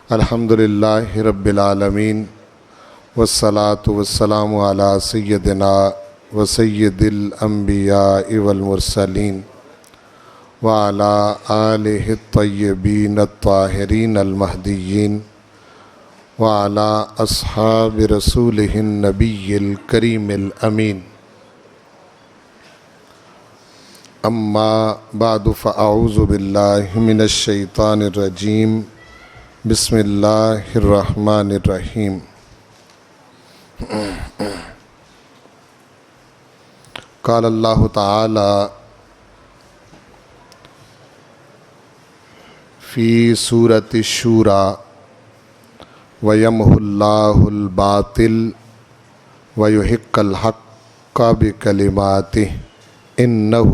الحمدللہ رب العالمین والصلاة والسلام علی سیدنا و سید الانبیاء والمرسلین وعلی آلہ الطیبین الطاہرین المہدیین وعلی اصحاب رسولہ النبی الکریم الامین. اما بعد فاعوذ باللہ من الشیطان الرجیم. بسم اللہ الرحمن الرحیم. قال اللہ تعالی فی سورۃ الشورى وَيَمْحُ اللَّهُ الْبَاطِلَ وَيُحِقُّ الْحَقَّ بِكَلِمَاتِهِ إِنَّهُ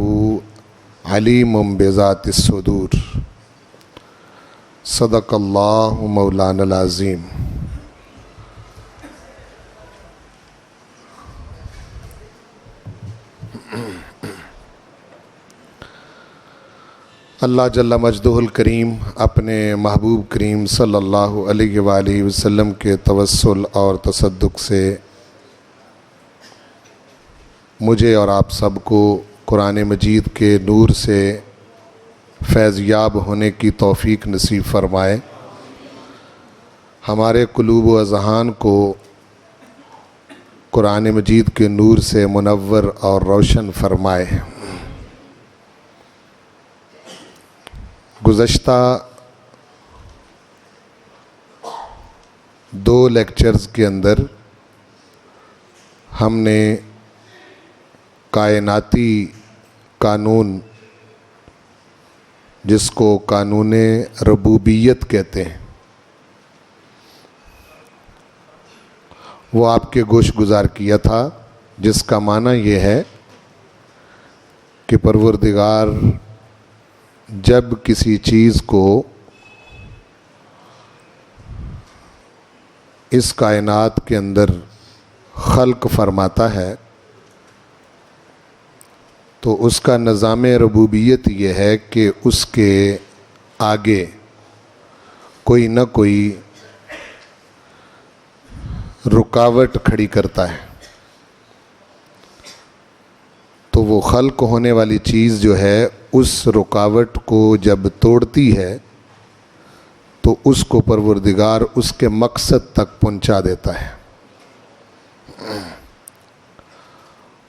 عَلِيمٌ بِذَاتِ الصُّدُورِ. صدق اللہ مولانا العظیم. اللہ جل مجدہ الکریم اپنے محبوب کریم صلی اللہ علیہ وآلہ وسلم کے توسل اور تصدق سے مجھے اور آپ سب کو قرآن مجید کے نور سے فیض یاب ہونے کی توفیق نصیب فرمائے. ہمارے قلوب و اذہان کو قرآن مجید کے نور سے منور اور روشن فرمائے. گزشتہ 2 لیکچرز کے اندر ہم نے کائناتی قانون جس کو قانون ربوبیت کہتے ہیں وہ آپ کے گوش گزار کیا تھا، جس کا معنی یہ ہے کہ پروردگار جب کسی چیز کو اس کائنات کے اندر خلق فرماتا ہے تو اس کا نظام ربوبیت یہ ہے کہ اس کے آگے کوئی نہ کوئی رکاوٹ کھڑی کرتا ہے. تو وہ خلق ہونے والی چیز جو ہے اس رکاوٹ کو جب توڑتی ہے تو اس کو پروردگار اس کے مقصد تک پہنچا دیتا ہے.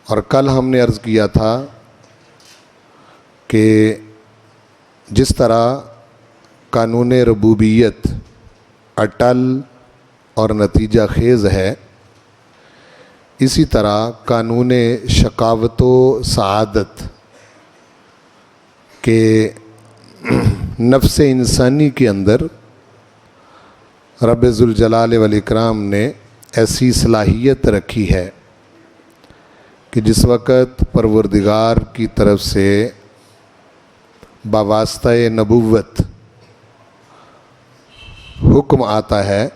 اور کل ہم نے عرض کیا تھا کہ جس طرح قانون ربوبیت اٹل اور نتیجہ خیز ہے، اسی طرح قانون شقاوت و سعادت کے نفس انسانی کے اندر رب ذوالجلال والاکرام نے ایسی صلاحیت رکھی ہے کہ جس وقت پروردگار کی طرف سے بواسطہ نبوت حکم آتا ہے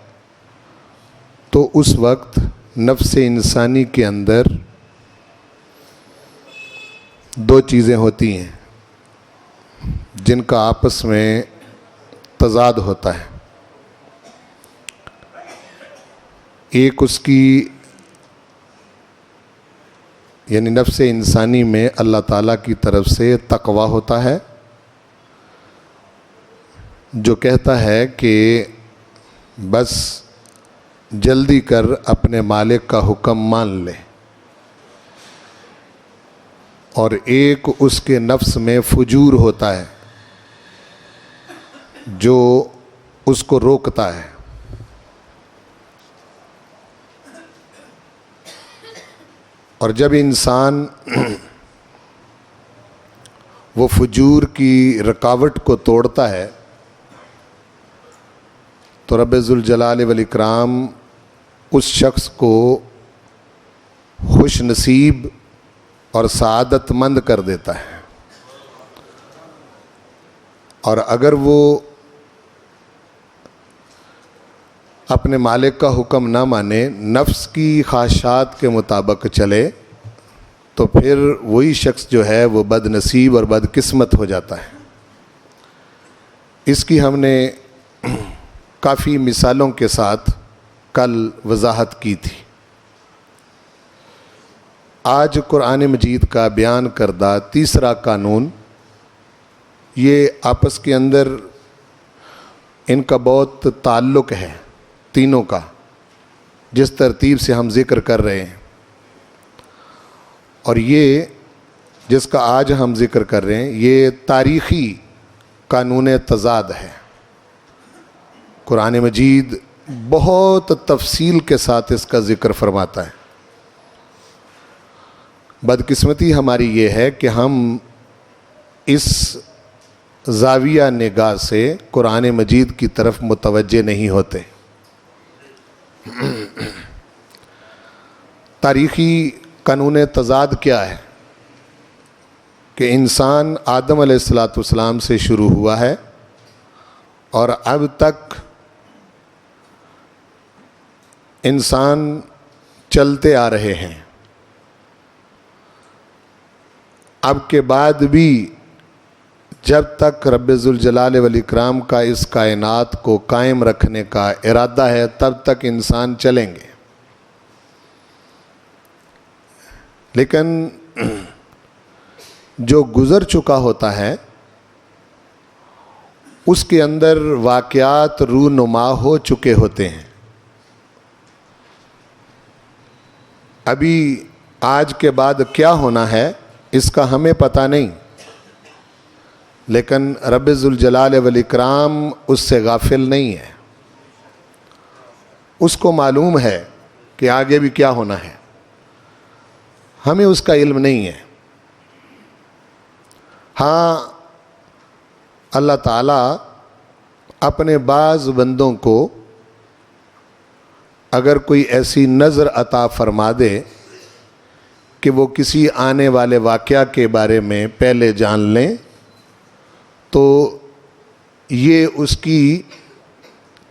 تو اس وقت نفس انسانی کے اندر 2 چیزیں ہوتی ہیں جن کا آپس میں تضاد ہوتا ہے. ایک اس کی یعنی نفس انسانی میں اللہ تعالیٰ کی طرف سے تقویٰ ہوتا ہے جو کہتا ہے کہ بس جلدی کر اپنے مالک کا حکم مان لے، اور ایک اس کے نفس میں فجور ہوتا ہے جو اس کو روکتا ہے. اور جب انسان وہ فجور کی رکاوٹ کو توڑتا ہے تو رب ذوالجلال والاکرام اس شخص کو خوش نصیب اور سعادت مند کر دیتا ہے. اور اگر وہ اپنے مالک کا حکم نہ مانے، نفس کی خواہشات کے مطابق چلے، تو پھر وہی شخص جو ہے وہ بد نصیب اور بد قسمت ہو جاتا ہے. اس کی ہم نے کافی مثالوں کے ساتھ کل وضاحت کی تھی۔ آج قرآن مجید کا بیان کردہ تیسرا قانون، یہ آپس کے اندر ان کا بہت تعلق ہے تینوں کا، جس ترتیب سے ہم ذکر کر رہے ہیں، اور یہ جس کا آج ہم ذکر کر رہے ہیں یہ تاریخی قانون تضاد ہے۔ قرآن مجید بہت تفصیل کے ساتھ اس کا ذکر فرماتا ہے۔ بدقسمتی ہماری یہ ہے کہ ہم اس زاویہ نگاہ سے قرآن مجید کی طرف متوجہ نہیں ہوتے۔ تاریخی قانون تضاد کیا ہے؟ کہ انسان آدم علیہ السلام سے شروع ہوا ہے اور اب تک انسان چلتے آ رہے ہیں۔ اب کے بعد بھی جب تک رب ذوالجلال والاکرام کا اس کائنات کو قائم رکھنے کا ارادہ ہے تب تک انسان چلیں گے، لیکن جو گزر چکا ہوتا ہے اس کے اندر واقعات رونما ہو چکے ہوتے ہیں۔ ابھی آج کے بعد کیا ہونا ہے اس کا ہمیں پتہ نہیں، لیکن رب ذوالجلال والاکرام اس سے غافل نہیں ہے۔ اس کو معلوم ہے کہ آگے بھی کیا ہونا ہے، ہمیں اس کا علم نہیں ہے۔ ہاں، اللہ تعالیٰ اپنے بعض بندوں کو اگر کوئی ایسی نظر عطا فرما دے کہ وہ کسی آنے والے واقعہ کے بارے میں پہلے جان لیں، تو یہ اس کی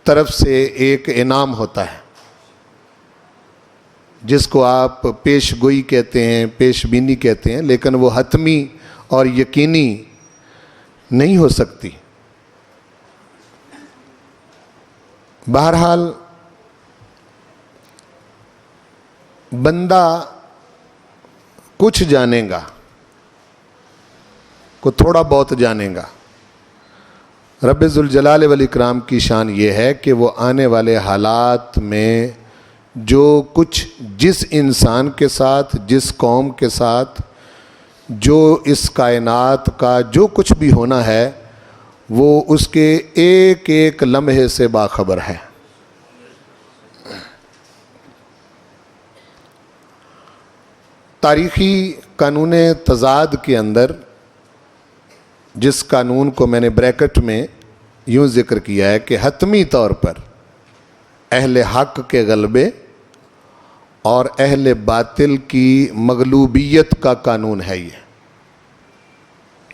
طرف سے ایک انعام ہوتا ہے، جس کو آپ پیش گوئی کہتے ہیں، پیش بینی کہتے ہیں، لیکن وہ حتمی اور یقینی نہیں ہو سکتی۔ بہرحال بندہ کچھ جانے گا، کو تھوڑا بہت جانے گا۔ رب ذوالجلال والاکرام کی شان یہ ہے کہ وہ آنے والے حالات میں جو کچھ جس انسان کے ساتھ، جس قوم کے ساتھ، جو اس کائنات کا جو کچھ بھی ہونا ہے وہ اس کے ایک ایک لمحے سے باخبر ہے۔ تاریخی قانون تضاد کے اندر جس قانون کو میں نے بریکٹ میں یوں ذکر کیا ہے کہ حتمی طور پر اہل حق کے غلبے اور اہل باطل کی مغلوبیت کا قانون ہے یہ،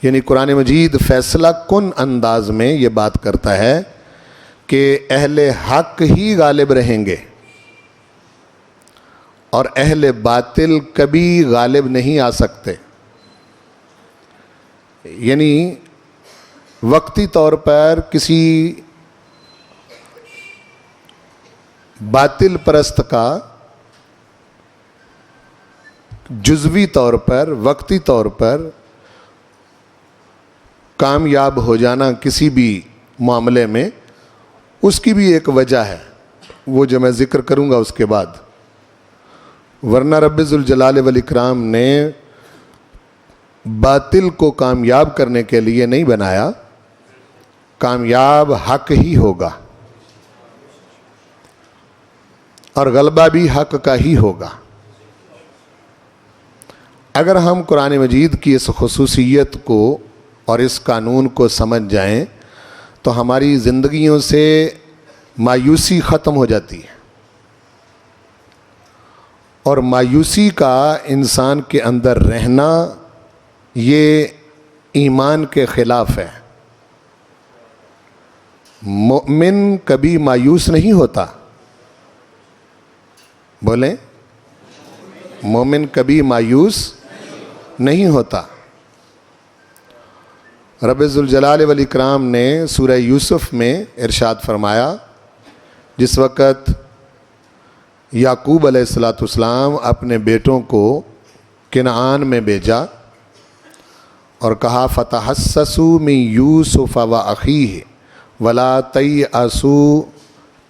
یعنی قرآن مجید فیصلہ کن انداز میں یہ بات کرتا ہے کہ اہل حق ہی غالب رہیں گے اور اہل باطل کبھی غالب نہیں آ سکتے۔ یعنی وقتی طور پر کسی باطل پرست کا جزوی طور پر، وقتی طور پر کامیاب ہو جانا کسی بھی معاملے میں، اس کی بھی ایک وجہ ہے، وہ جو میں ذکر کروں گا اس کے بعد۔ ورنہ رب ذوالجلال والاکرام نے باطل کو کامیاب کرنے کے لیے نہیں بنایا، کامیاب حق ہی ہوگا اور غلبہ بھی حق کا ہی ہوگا۔ اگر ہم قرآن مجید کی اس خصوصیت کو اور اس قانون کو سمجھ جائیں تو ہماری زندگیوں سے مایوسی ختم ہو جاتی ہے، اور مایوسی کا انسان کے اندر رہنا یہ ایمان کے خلاف ہے۔ مومن کبھی مایوس نہیں ہوتا، بولیں، مومن کبھی مایوس نہیں ہوتا۔ رب ذوالجلال والاکرام نے سورہ یوسف میں ارشاد فرمایا، جس وقت یعقوب علیہ السلام اپنے بیٹوں کو کنعان میں بھیجا اور کہا فتحسسوا من یوسف واخیہ ولا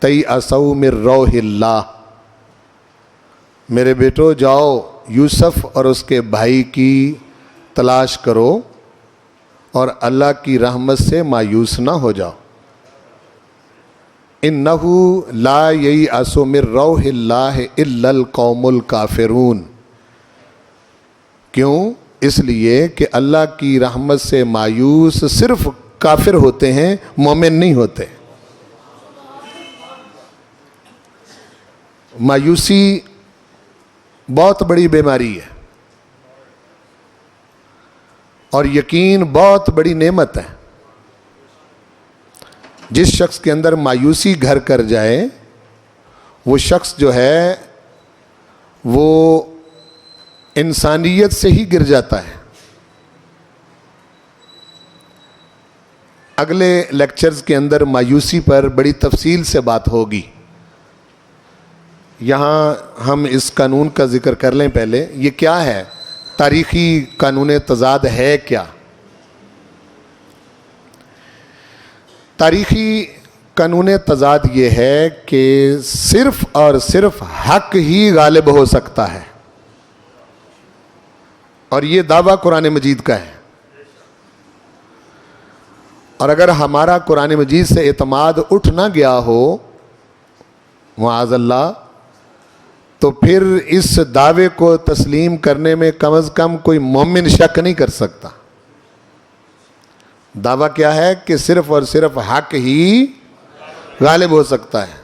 تیأسوا من روح اللہ، میرے بیٹو جاؤ یوسف اور اس کے بھائی کی تلاش کرو اور اللہ کی رحمت سے مایوس نہ ہو جاؤ۔ انہ لا ییأس من روح اللہ الا القوم الکافرون، کیوں؟ اس لیے کہ اللہ کی رحمت سے مایوس صرف کافر ہوتے ہیں، مومن نہیں ہوتے۔ مایوسی بہت بڑی بیماری ہے اور یقین بہت بڑی نعمت ہے۔ جس شخص کے اندر مایوسی گھر کر جائے وہ شخص جو ہے وہ انسانیت سے ہی گر جاتا ہے۔ اگلے لیکچرز کے اندر مایوسی پر بڑی تفصیل سے بات ہوگی، یہاں ہم اس قانون کا ذکر کر لیں۔ پہلے یہ کیا ہے؟ تاریخی قانون تضاد ہے کیا؟ تاریخی قانون تضاد یہ ہے کہ صرف اور صرف حق ہی غالب ہو سکتا ہے، اور یہ دعویٰ قرآن مجید کا ہے۔ اور اگر ہمارا قرآن مجید سے اعتماد اٹھ نہ گیا ہو معاذ اللہ، تو پھر اس دعوے کو تسلیم کرنے میں کم از کم کوئی مومن شک نہیں کر سکتا۔ دعویٰ کیا ہے کہ صرف اور صرف حق ہی غالب ہو سکتا ہے،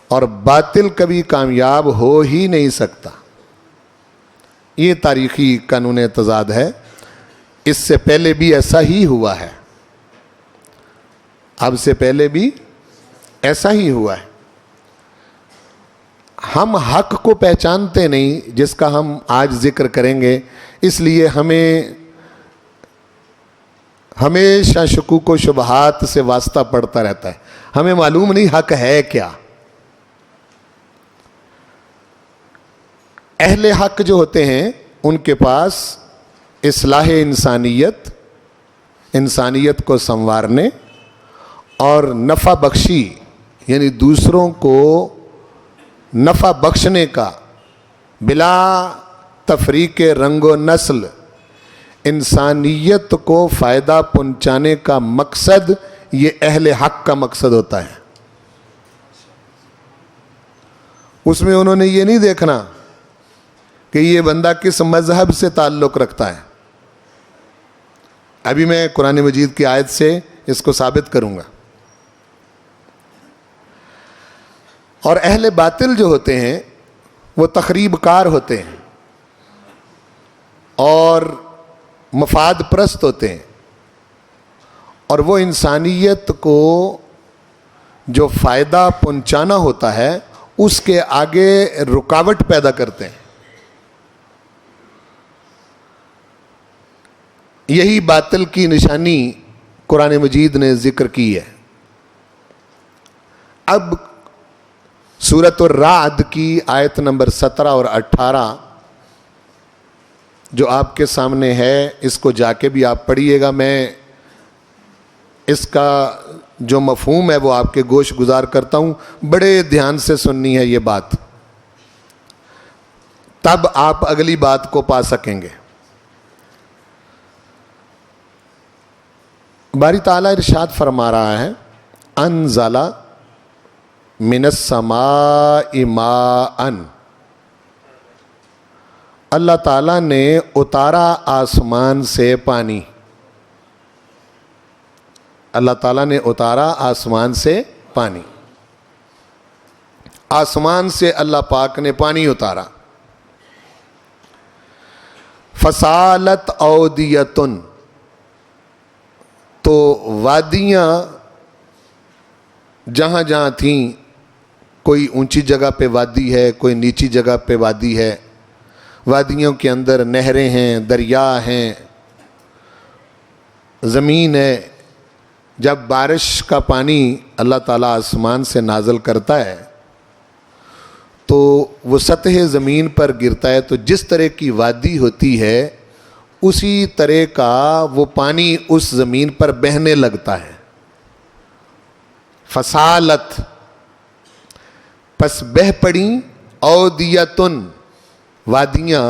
اور باطل کبھی کامیاب ہو ہی نہیں سکتا۔ یہ تاریخی قانون تضاد ہے۔ اس سے پہلے بھی ایسا ہی ہوا ہے، اب سے پہلے بھی ایسا ہی ہوا ہے۔ ہم حق کو پہچانتے نہیں، جس کا ہم آج ذکر کریں گے، اس لیے ہمیں ہمیشہ شکوک و شبہات سے واسطہ پڑتا رہتا ہے۔ ہمیں معلوم نہیں حق ہے کیا۔ اہل حق جو ہوتے ہیں ان کے پاس اصلاح انسانیت، انسانیت کو سنوارنے اور نفع بخشی، یعنی دوسروں کو نفع بخشنے کا بلا تفریق رنگ و نسل انسانیت کو فائدہ پہنچانے کا مقصد، یہ اہل حق کا مقصد ہوتا ہے۔ اس میں انہوں نے یہ نہیں دیکھنا کہ یہ بندہ کس مذہب سے تعلق رکھتا ہے۔ ابھی میں قرآن مجید کی آیت سے اس کو ثابت کروں گا۔ اور اہل باطل جو ہوتے ہیں وہ تخریب کار ہوتے ہیں اور مفاد پرست ہوتے ہیں، اور وہ انسانیت کو جو فائدہ پہنچانا ہوتا ہے اس کے آگے رکاوٹ پیدا کرتے ہیں۔ یہی باطل کی نشانی قرآن مجید نے ذکر کی ہے۔ اب سورۃ الرعد کی آیت نمبر 17 اور 18 جو آپ کے سامنے ہے، اس کو جا کے بھی آپ پڑھیے گا۔ میں اس کا جو مفہوم ہے وہ آپ کے گوش گزار کرتا ہوں، بڑے دھیان سے سننی ہے یہ بات، تب آپ اگلی بات کو پا سکیں گے۔ باری تعالیٰ ارشاد فرما رہا ہے، انزل من السماء ماء، اللہ تعالیٰ نے اتارا آسمان سے پانی۔ اللہ تعالیٰ نے اتارا آسمان سے پانی، آسمان سے اللہ پاک نے پانی اتارا۔ فسالت اودیتن، تو وادیاں جہاں جہاں تھیں، کوئی اونچی جگہ پہ وادی ہے، کوئی نیچی جگہ پہ وادی ہے، وادیوں کے اندر نہریں ہیں، دریا ہیں، زمین ہے، جب بارش کا پانی اللہ تعالیٰ آسمان سے نازل کرتا ہے تو وہ سطح زمین پر گرتا ہے، تو جس طرح کی وادی ہوتی ہے اسی طرح کا وہ پانی اس زمین پر بہنے لگتا ہے. فصالت، پس بہ پڑیں، اودیتن، وادیاں،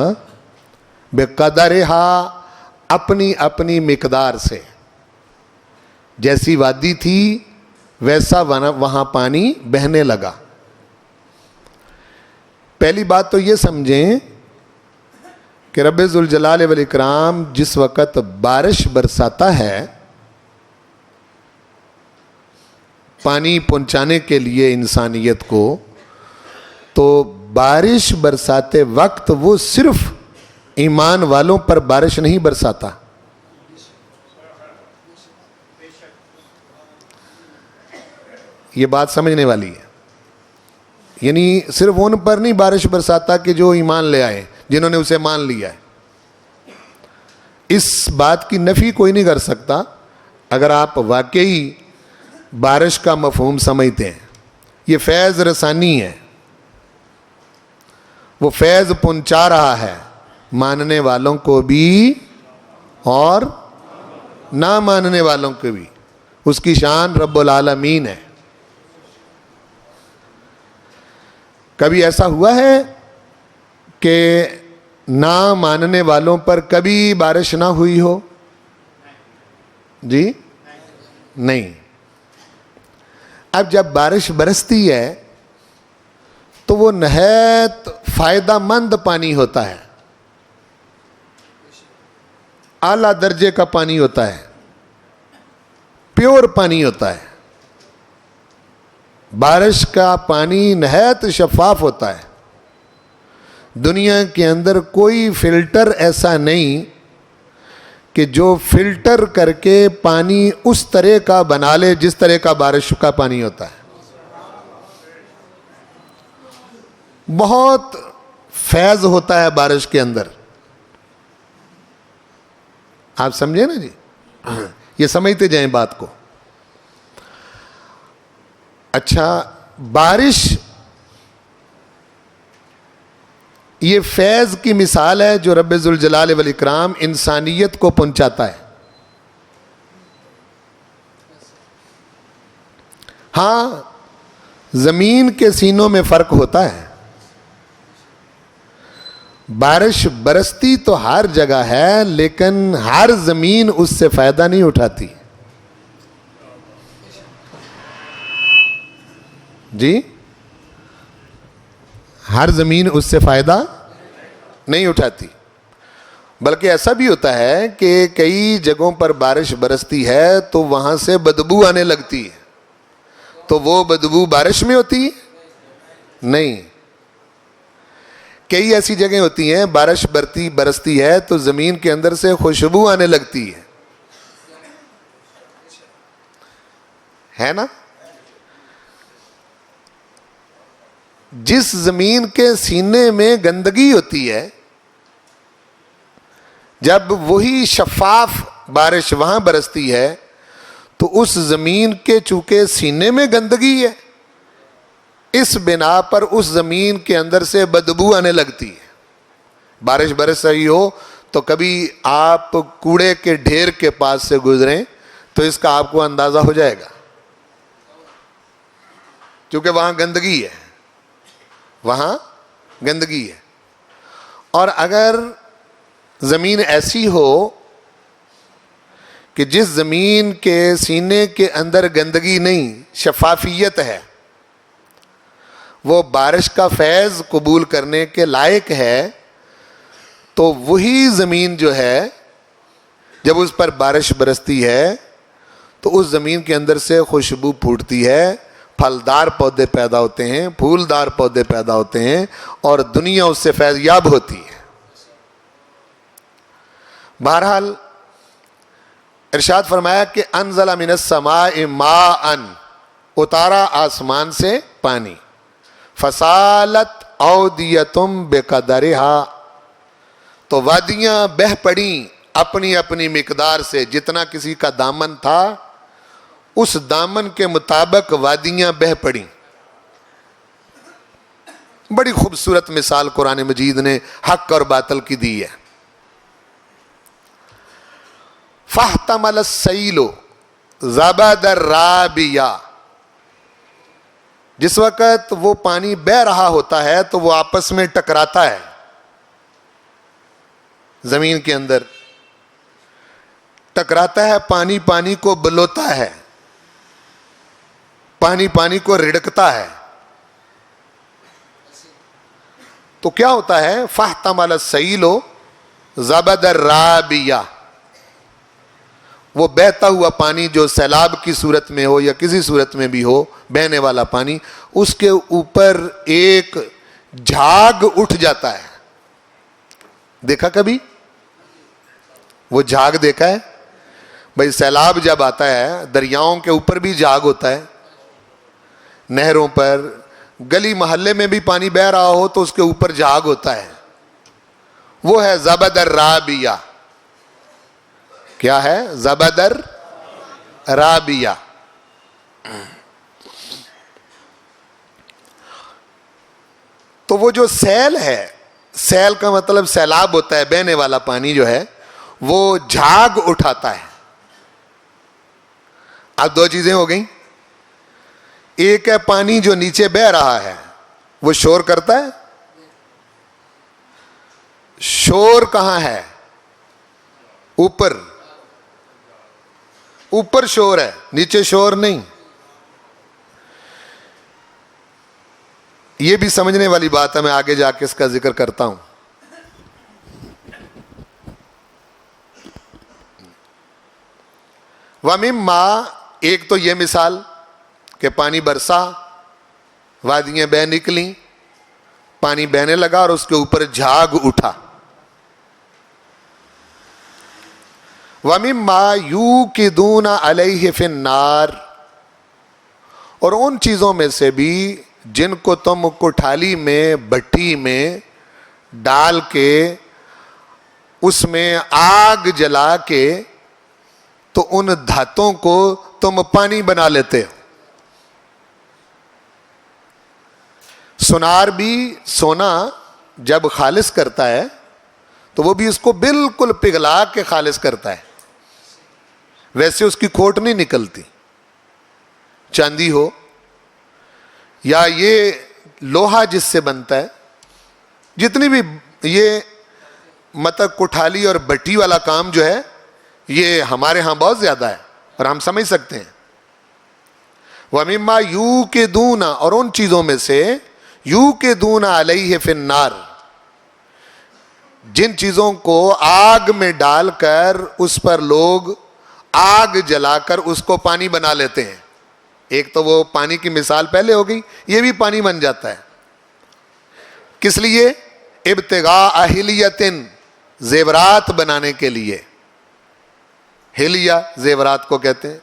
بقدرہا، اپنی اپنی مقدار سے. جیسی وادی تھی ویسا وہاں پانی بہنے لگا. پہلی بات تو یہ سمجھیں کہ رب ذوالجلال والاکرام جس وقت بارش برساتا ہے پانی پہنچانے کے لیے انسانیت کو، تو بارش برساتے وقت وہ صرف ایمان والوں پر بارش نہیں برساتا. یہ بات سمجھنے والی ہے. یعنی صرف ان پر نہیں بارش برساتا کہ جو ایمان لے آئے، جنہوں نے اسے مان لیا ہے. اس بات کی نفی کوئی نہیں کر سکتا اگر آپ واقعی بارش کا مفہوم سمجھتے ہیں. یہ فیض رسانی ہے، وہ فیض پہنچا رہا ہے ماننے والوں کو بھی اور نہ ماننے والوں کو بھی. اس کی شان رب العالمین ہے. کبھی ایسا ہوا ہے کہ نہ ماننے والوں پر کبھی بارش نہ ہوئی ہو؟ جی نہیں. اب جب بارش برستی ہے تو وہ نہایت فائدہ مند پانی ہوتا ہے، اعلیٰ درجے کا پانی ہوتا ہے، پیور پانی ہوتا ہے. بارش کا پانی نہایت شفاف ہوتا ہے. دنیا کے اندر کوئی فلٹر ایسا نہیں کہ جو فلٹر کر کے پانی اس طرح کا بنا لے جس طرح کا بارش کا پانی ہوتا ہے. بہت فیض ہوتا ہے بارش کے اندر. آپ سمجھے نا جی؟ یہ سمجھتے جائیں بات کو. اچھا، بارش یہ فیض کی مثال ہے جو رب ذوالجلال والاکرام انسانیت کو پہنچاتا ہے. ہاں، زمین کے سینوں میں فرق ہوتا ہے. بارش برستی تو ہر جگہ ہے لیکن ہر زمین اس سے فائدہ نہیں اٹھاتی. جی، ہر زمین اس سے فائدہ نہیں اٹھاتی. بلکہ ایسا بھی ہوتا ہے کہ کئی جگہوں پر بارش برستی ہے تو وہاں سے بدبو آنے لگتی ہے. تو وہ بدبو بارش میں ہوتی ہے؟ نہیں. کئی ایسی جگہیں ہوتی ہیں بارش برستی ہے تو زمین کے اندر سے خوشبو آنے لگتی ہے نا؟ جس زمین کے سینے میں گندگی ہوتی ہے، جب وہی شفاف بارش وہاں برستی ہے تو اس زمین کے چونکہ سینے میں گندگی ہے، اس بنا پر اس زمین کے اندر سے بدبو آنے لگتی ہے. بارش برس رہی ہو تو کبھی آپ کوڑے کے ڈھیر کے پاس سے گزریں تو اس کا آپ کو اندازہ ہو جائے گا، کیونکہ وہاں گندگی ہے، وہاں گندگی ہے. اور اگر زمین ایسی ہو کہ جس زمین کے سینے کے اندر گندگی نہیں، شفافیت ہے، وہ بارش کا فیض قبول کرنے کے لائق ہے، تو وہی زمین جو ہے جب اس پر بارش برستی ہے تو اس زمین کے اندر سے خوشبو پھوٹتی ہے، پھلدار پودے پیدا ہوتے ہیں، پھولدار پودے پیدا ہوتے ہیں اور دنیا اس سے فیض یاب ہوتی ہے. بہرحال ارشاد فرمایا کہ انزل من السماء ماء، اتارا آسمان سے پانی، فصالت اودیتم بقدرہا، تو وادیاں بہہ پڑیں اپنی اپنی مقدار سے جتنا کسی کا دامن تھا اس دامن کے مطابق وادیاں بہہ پڑیں. بڑی خوبصورت مثال قرآن مجید نے حق اور باطل کی دی ہے. فاحتمل السیل زبد الرابیہ، جس وقت وہ پانی بہہ رہا ہوتا ہے تو وہ آپس میں ٹکراتا ہے، زمین کے اندر ٹکراتا ہے، پانی پانی کو بلوتا ہے، پانی پانی کو رڑکتا ہے. تو کیا ہوتا ہے؟ فاحتمل السیل زبد الرابیہ، وہ بہتا ہوا پانی جو سیلاب کی صورت میں ہو یا کسی صورت میں بھی ہو، بہنے والا پانی، اس کے اوپر ایک جھاگ اٹھ جاتا ہے. دیکھا کبھی وہ جھاگ؟ دیکھا ہے بھائی. سیلاب جب آتا ہے دریاؤں کے اوپر بھی جھاگ ہوتا ہے، نہروں پر، گلی محلے میں بھی پانی بہہ رہا ہو تو اس کے اوپر جھاگ ہوتا ہے. وہ ہے زبد الرابیہ. کیا ہے؟ زبد الرابیہ. تو وہ جو سیل ہے، سیل کا مطلب سیلاب ہوتا ہے، بہنے والا پانی جو ہے وہ جھاگ اٹھاتا ہے. اب دو چیزیں ہو گئیں. ایک ہے پانی جو نیچے بہہ رہا ہے، وہ شور کرتا ہے. شور کہاں ہے؟ اوپر. اوپر شور ہے، نیچے شور نہیں. یہ بھی سمجھنے والی بات ہے، میں آگے جا کے اس کا ذکر کرتا ہوں. وَمِمَّا، ایک تو یہ مثال کہ پانی برسا، وادیاں بہہ نکلیں، پانی بہنے لگا اور اس کے اوپر جھاگ اٹھا. وَمِمَّا يُوقِدُونَ عَلَيْهِ فِي النَّارِ، اور ان چیزوں میں سے بھی جن کو تم کٹھالی میں، بھٹی میں ڈال کے اس میں آگ جلا کے تو ان دھاتوں کو تم پانی بنا لیتے ہو. سونار بھی سونا جب خالص کرتا ہے تو وہ بھی اس کو بالکل پگھلا کے خالص کرتا ہے، ویسے اس کی کھوٹ نہیں نکلتی. چاندی ہو یا یہ لوہا جس سے بنتا ہے، جتنی بھی یہ مطلب کٹھالی اور بٹی والا کام جو ہے یہ ہمارے ہاں بہت زیادہ ہے اور ہم سمجھ سکتے ہیں. وَمِمَّا يُوقِدُونَ، اور ان چیزوں میں سے يُوقِدُونَ عَلَيْهِ فِي النَّارِ، جن چیزوں کو آگ میں ڈال کر اس پر لوگ آگ جلا کر اس کو پانی بنا لیتے ہیں. ایک تو وہ پانی کی مثال پہلے ہو گئی، یہ بھی پانی بن جاتا ہے. کس لیے؟ ابتغاء حلیۃ، زیورات بنانے کے لیے. حلیہ زیورات کو کہتے ہیں.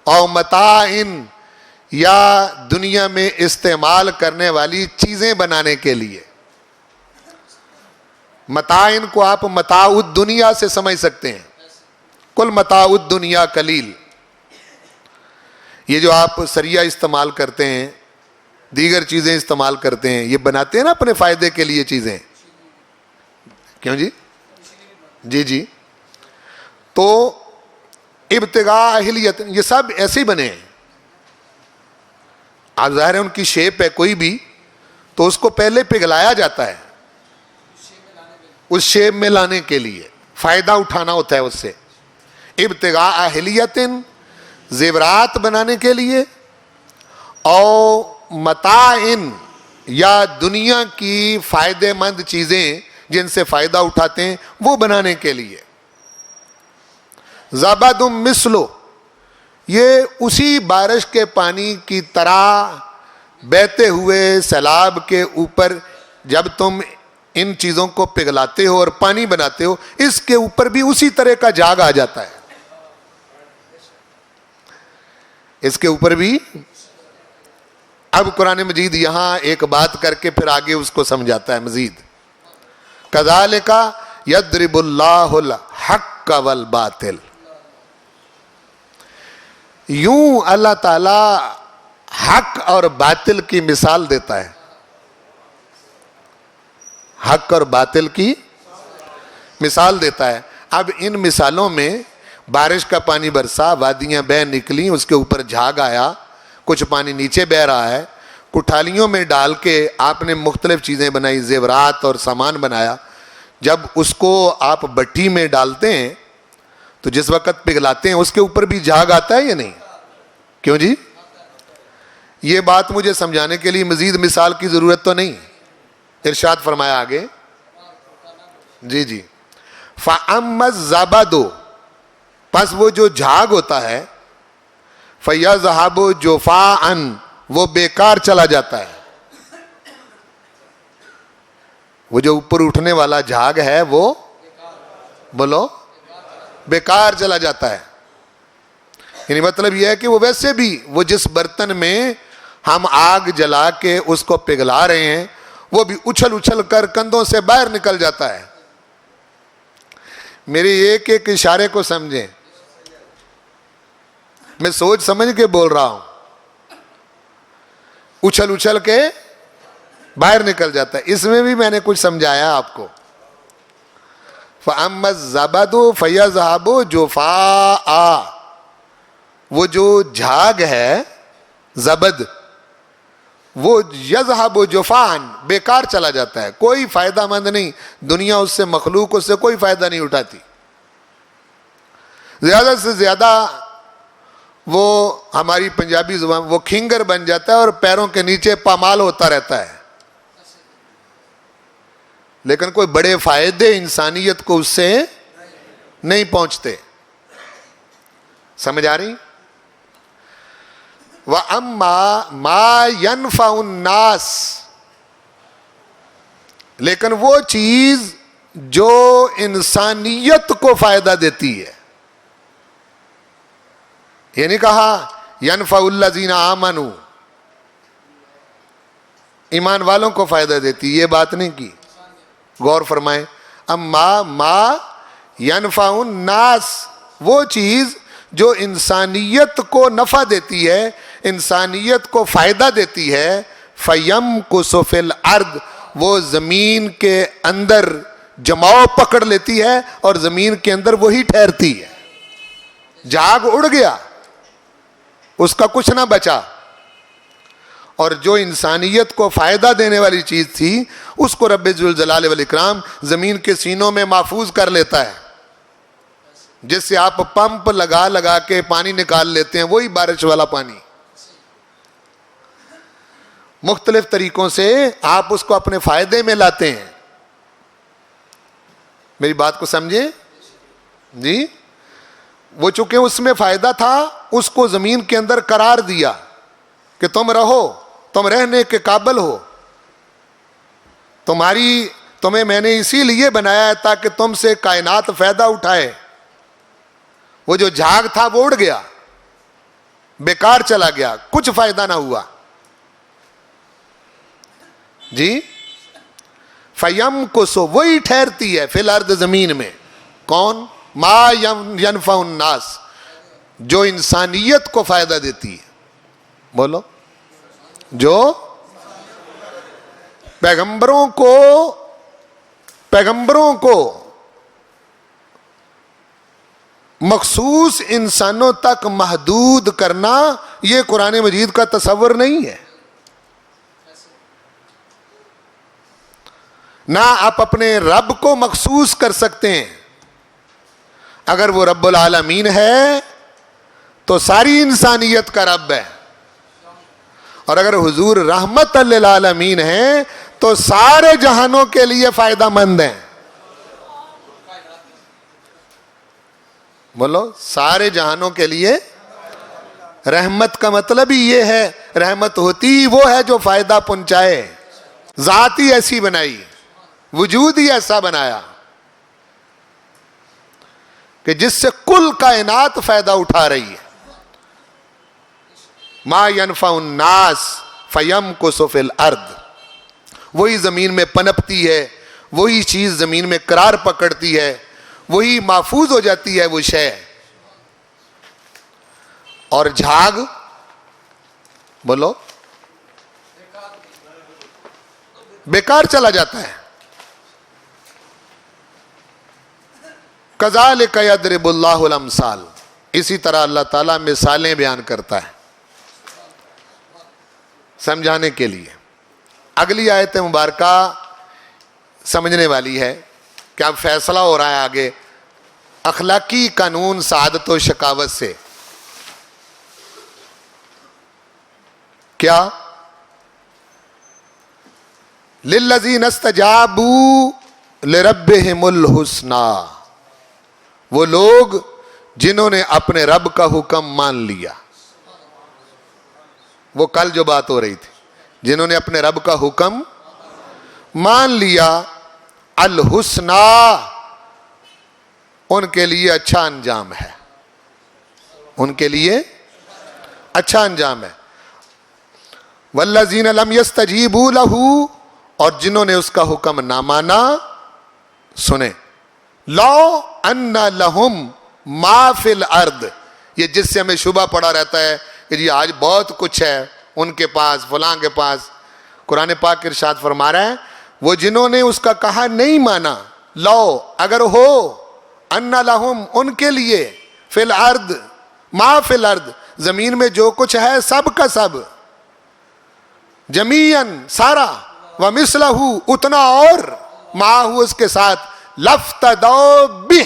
او متاع، یا دنیا میں استعمال کرنے والی چیزیں بنانے کے لیے. متاع کو آپ متاع الدنیا سے سمجھ سکتے ہیں. کل متاع الدنیا قلیل. یہ جو آپ سریا استعمال کرتے ہیں، دیگر چیزیں استعمال کرتے ہیں، یہ بناتے ہیں نا اپنے فائدے کے لیے چیزیں. کیوں جی؟ جی جی. تو ابتغاء حلیت، یہ سب ایسے ہی بنے ہیں. آپ ظاہر ہے ان کی شیپ ہے کوئی بھی تو اس کو پہلے پگھلایا جاتا ہے اس شیپ میں لانے کے لیے، فائدہ اٹھانا ہوتا ہے اس سے. ابتغاء حلیت، زیورات بنانے کے لیے، او متاع، یا دنیا کی فائدے مند چیزیں جن سے فائدہ اٹھاتے ہیں وہ بنانے کے لیے. زبد مثلو، یہ اسی بارش کے پانی کی طرح بہتے ہوئے سیلاب کے اوپر جب تم ان چیزوں کو پگھلاتے ہو اور پانی بناتے ہو، اس کے اوپر بھی اسی طرح کا جھاگ آ جاتا ہے. اس کے اوپر بھی. اب قرآن مجید یہاں ایک بات کر کے پھر آگے اس کو سمجھاتا ہے مزید. کذالک، یضرب اللہ الحق والباطل. یوں اللہ تعالی حق اور باطل کی مثال دیتا ہے. حق اور باطل کی مثال دیتا ہے. اب ان مثالوں میں بارش کا پانی برسا، وادیاں بہہ نکلیں، اس کے اوپر جھاگ آیا، کچھ پانی نیچے بہہ رہا ہے، کٹھالیوں میں ڈال کے آپ نے مختلف چیزیں بنائی، زیورات اور سامان بنایا. جب اس کو آپ بٹی میں ڈالتے ہیں تو جس وقت پگھلاتے ہیں اس کے اوپر بھی جھاگ آتا ہے یا نہیں؟ کیوں جی؟ یہ بات مجھے سمجھانے کے لیے مزید مثال کی ضرورت تو نہیں. ارشاد فرمایا آگے. جی فَأَمَّا الزَّبَدُ، پس وہ جو جھاگ ہوتا ہے، فَيَذْهَبُ جُفَاءً، وہ بیکار چلا جاتا ہے. وہ جو اوپر اٹھنے والا جھاگ ہے وہ بولو بیکار چلا جاتا ہے. یعنی مطلب یہ ہے کہ وہ ویسے بھی وہ جس برتن میں ہم آگ جلا کے اس کو پگھلا رہے ہیں وہ بھی اچھل اچھل کر کندھوں سے باہر نکل جاتا ہے. میرے ایک ایک اشارے کو سمجھیں، میں سوچ سمجھ کے بول رہا ہوں. اچھل اچھل کے باہر نکل جاتا ہے. اس میں بھی میں نے کچھ سمجھایا آپ کو. فَأَمَّا الزَّبَدُ فَيَذْهَبُ جُفَاءً، وہ جو جھاگ ہے زبد، وہ یذہب جفان، بیکار چلا جاتا ہے، کوئی فائدہ مند نہیں. دنیا اس سے، مخلوق اس سے کوئی فائدہ نہیں اٹھاتی. زیادہ سے زیادہ وہ ہماری پنجابی زبان وہ کھنگر بن جاتا ہے اور پیروں کے نیچے پامال ہوتا رہتا ہے، لیکن کوئی بڑے فائدے انسانیت کو اس سے نہیں پہنچتے. سمجھ آ رہی؟ وَأَمَّا مَا يَنْفَعُ النَّاسِ، لیکن وہ چیز جو انسانیت کو فائدہ دیتی ہے. یہ نہیں کہا يَنْفَعُ الَّذِينَ آمَنُوا، ایمان والوں کو فائدہ دیتی، یہ بات نہیں کی. غور فرمائیں. اما ما ينفع الناس، وہ چیز جو انسانیت کو نفع دیتی ہے، انسانیت کو فائدہ دیتی ہے. فَيَمْكُثُ فِي الْأَرْضِ، وہ زمین کے اندر جماؤ پکڑ لیتی ہے اور زمین کے اندر وہی ٹھہرتی ہے. جھاگ اڑ گیا، اس کا کچھ نہ بچا، اور جو انسانیت کو فائدہ دینے والی چیز تھی اس کو رب ذوالجلال والاکرام زمین کے سینوں میں محفوظ کر لیتا ہے. جس سے آپ پمپ لگا لگا کے پانی نکال لیتے ہیں، وہی بارش والا پانی. مختلف طریقوں سے آپ اس کو اپنے فائدے میں لاتے ہیں. میری بات کو سمجھیں جی. وہ چونکہ اس میں فائدہ تھا، اس کو زمین کے اندر قرار دیا کہ تم رہو، تم رہنے کے قابل ہو، تمہیں میں نے اسی لیے بنایا ہے تاکہ تم سے کائنات فائدہ اٹھائے. وہ جو جھاگ تھا وہ اڑ گیا، بیکار چلا گیا، کچھ فائدہ نہ ہوا جی. فَيَمْكُثُ، وہی ٹھہرتی ہے فی الارض، زمین میں. کون؟ ما ينفع الناس، جو انسانیت کو فائدہ دیتی ہے. بولو. جو پیغمبروں کو مخصوص انسانوں تک محدود کرنا، یہ قرآن مجید کا تصور نہیں ہے. نہ آپ اپنے رب کو مخصوص کر سکتے ہیں. اگر وہ رب العالمین ہے تو ساری انسانیت کا رب ہے، اور اگر حضور رحمت للعالمین ہیں تو سارے جہانوں کے لیے فائدہ مند ہیں. بولو. سارے جہانوں کے لیے. رحمت کا مطلب ہی یہ ہے، رحمت ہوتی وہ ہے جو فائدہ پہنچائے. ذات ہی ایسی بنائی، وجود ہی ایسا بنایا کہ جس سے کل کائنات فائدہ اٹھا رہی ہے. ما ينفع الناس فيمكث في الارض، وہی زمین میں پنپتی ہے، وہی چیز زمین میں قرار پکڑتی ہے, وہی محفوظ ہو جاتی ہے وہ شے. اور جھاگ بولو بیکار چلا جاتا ہے. کذالک یضرب اللہ الامثال, اسی طرح اللہ تعالیٰ مثالیں بیان کرتا ہے سمجھانے کے لیے. اگلی آیت مبارکہ سمجھنے والی ہے کہ اب فیصلہ ہو رہا ہے آگے اخلاقی قانون سعادت و شقاوت سے. کیا؟ للذین استجابوا لربہم الحسنی, وہ لوگ جنہوں نے اپنے رب کا حکم مان لیا. وہ کل جو بات ہو رہی تھی, جنہوں نے اپنے رب کا حکم مان لیا, الحسنی, ان کے لیے اچھا انجام ہے, ان کے لیے اچھا انجام ہے. والذین لم یستجیبوا لہ, اور جنہوں نے اس کا حکم نہ مانا, سنیں, لو ان لہم ما فی الارض, یہ جس سے ہمیں شبہ پڑا رہتا ہے کہ جی آج بہت کچھ ہے ان کے پاس, فلاں کے پاس. قرآن پاک ارشاد فرما رہا ہے وہ جنہوں نے اس کا کہا نہیں مانا, لو اگر ہو, ان لہم ان کے لیے, فی الارض ما فی الارض زمین میں جو کچھ ہے سب کا سب, جمیعاً سارا, ومثلہ اتنا اور, معہ اس کے ساتھ, لفتدوا بہ,